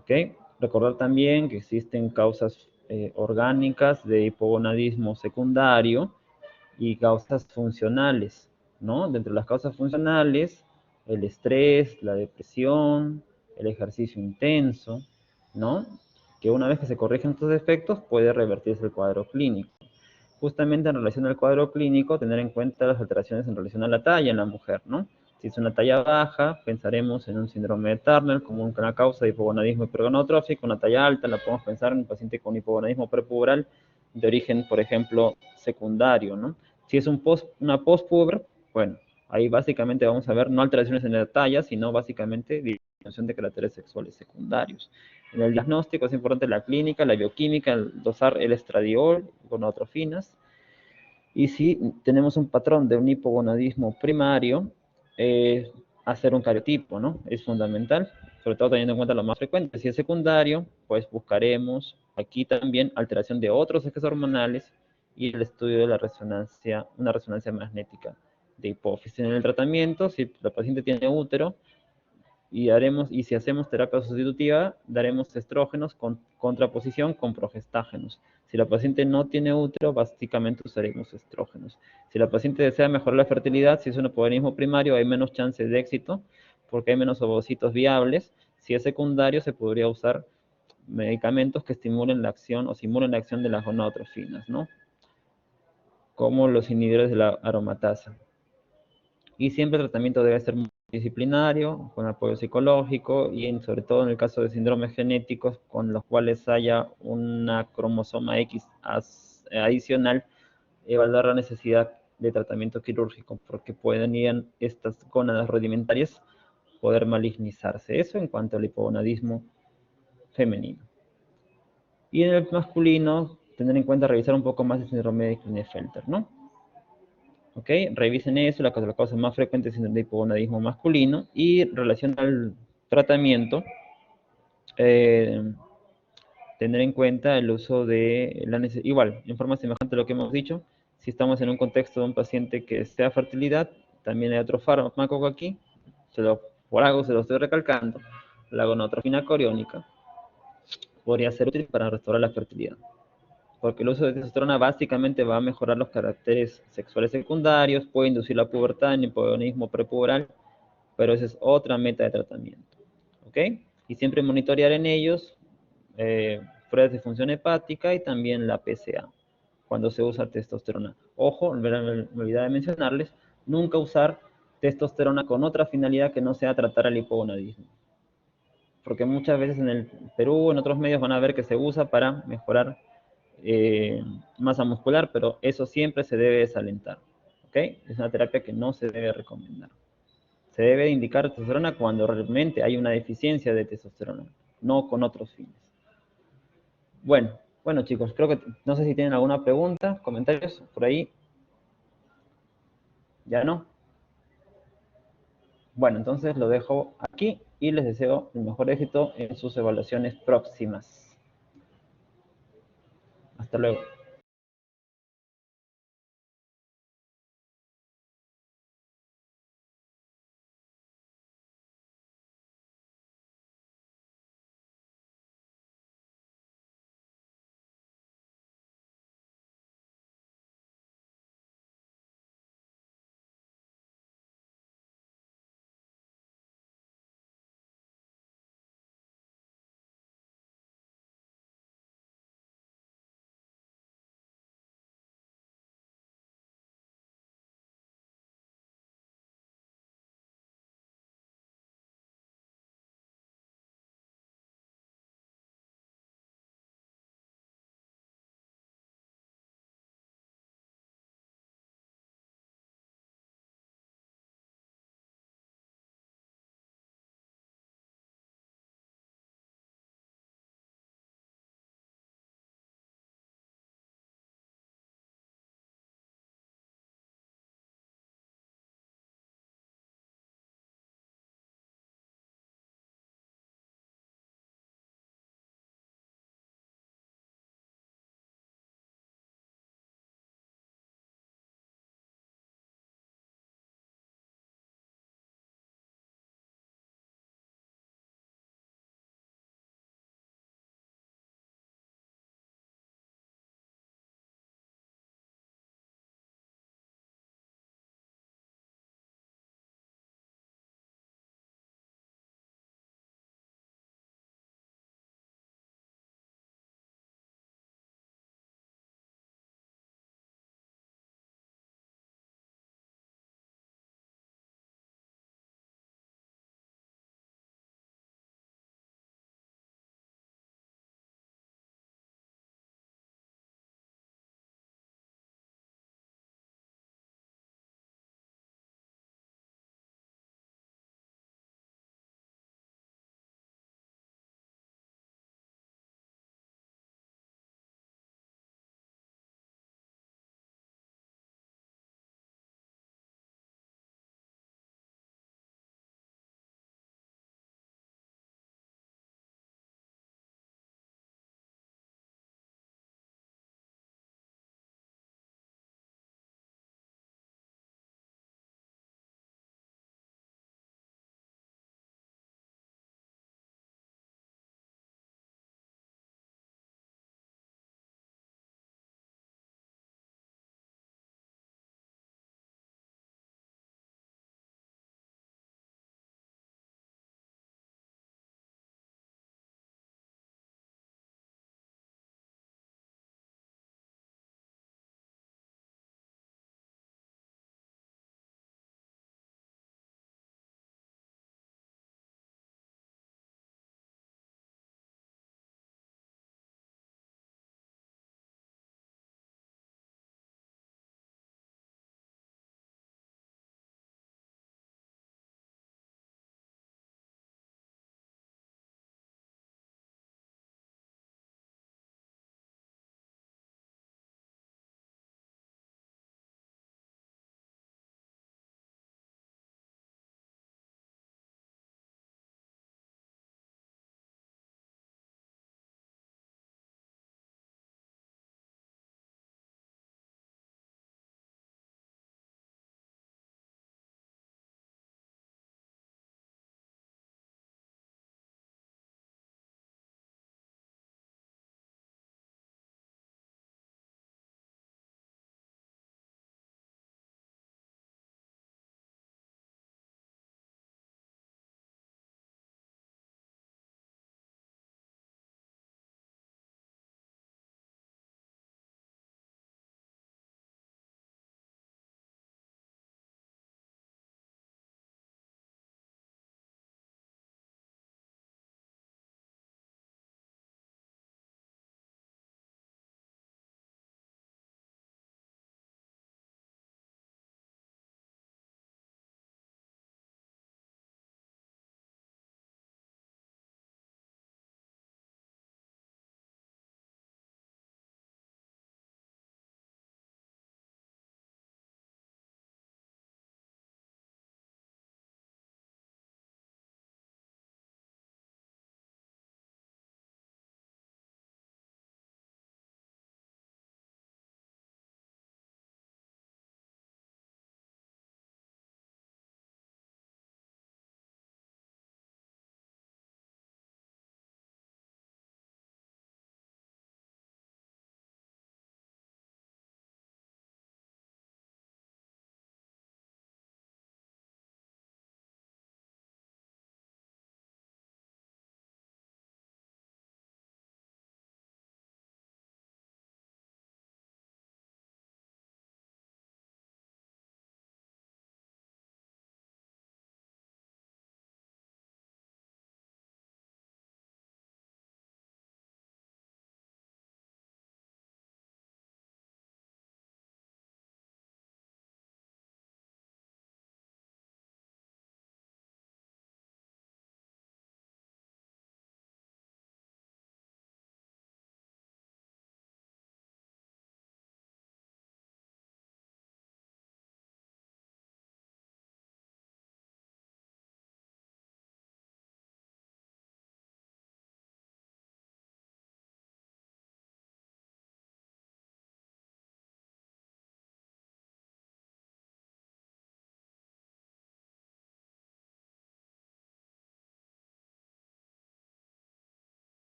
¿ok? Recordar también que existen causas orgánicas de hipogonadismo secundario y causas funcionales, ¿no? Dentro de las causas funcionales, el estrés, la depresión, el ejercicio intenso, ¿no? Que una vez que se corrigen estos efectos puede revertirse el cuadro clínico. Justamente en relación al cuadro clínico, tener en cuenta las alteraciones en relación a la talla en la mujer, ¿no? Si es una talla baja, pensaremos en un síndrome de Turner como una causa de hipogonadismo hipergonadotrófico. Una talla alta la podemos pensar en un paciente con hipogonadismo prepuberal de origen, por ejemplo, secundario, ¿no? Si es una postpuber, bueno, ahí básicamente vamos a ver no alteraciones en la talla, sino básicamente disminución de caracteres sexuales secundarios. En el diagnóstico es importante la clínica, la bioquímica, el dosar el estradiol con atrofinas. Y si tenemos un patrón de un hipogonadismo primario, hacer un cariotipo, ¿no? Es fundamental, sobre todo teniendo en cuenta lo más frecuente. Si es secundario, pues buscaremos aquí también alteración de otros ejes hormonales y el estudio de la resonancia, una resonancia magnética de hipófisis. En el tratamiento, si la paciente tiene útero, y si hacemos terapia sustitutiva, daremos estrógenos con contraposición con progestágenos. Si la paciente no tiene útero, básicamente usaremos estrógenos. Si la paciente desea mejorar la fertilidad, si es un hipogonadismo primario, hay menos chances de éxito porque hay menos ovocitos viables. Si es secundario, se podría usar medicamentos que estimulen la acción o simulen la acción de las gonadotrofinas, ¿no? Como los inhibidores de la aromatasa. Y siempre el tratamiento debe ser multidisciplinario, con apoyo psicológico y sobre todo en el caso de síndromes genéticos con los cuales haya una cromosoma X adicional, evaluar la necesidad de tratamiento quirúrgico, porque pueden ir estas gónadas rudimentarias poder malignizarse. Eso en cuanto al hipogonadismo femenino. Y en el masculino, tener en cuenta revisar un poco más el síndrome de Klinefelter, ¿no? ¿Ok? Revisen eso, la causa más frecuente es el hipogonadismo masculino y en relación al tratamiento, tener en cuenta el uso de igual, en forma semejante a lo que hemos dicho, si estamos en un contexto de un paciente que sea fertilidad, también hay otro fármaco aquí, por algo se lo estoy recalcando, la gonadotrofina coriónica, podría ser útil para restaurar la fertilidad. Porque el uso de testosterona básicamente va a mejorar los caracteres sexuales secundarios, puede inducir la pubertad en hipogonadismo prepuberal, pero esa es otra meta de tratamiento. ¿Ok? Y siempre monitorear en ellos pruebas de función hepática y también la PSA cuando se usa testosterona. Ojo, me olvidé de mencionarles, nunca usar testosterona con otra finalidad que no sea tratar el hipogonadismo. Porque muchas veces en el Perú, en otros medios van a ver que se usa para mejorar masa muscular, pero eso siempre se debe desalentar. ¿Ok? Es una terapia que no se debe recomendar. Se debe indicar testosterona cuando realmente hay una deficiencia de testosterona, no con otros fines. Bueno chicos, creo que no sé si tienen alguna pregunta, comentarios por ahí. ¿Ya no? Bueno, entonces lo dejo aquí y les deseo el mejor éxito en sus evaluaciones próximas. Hasta luego.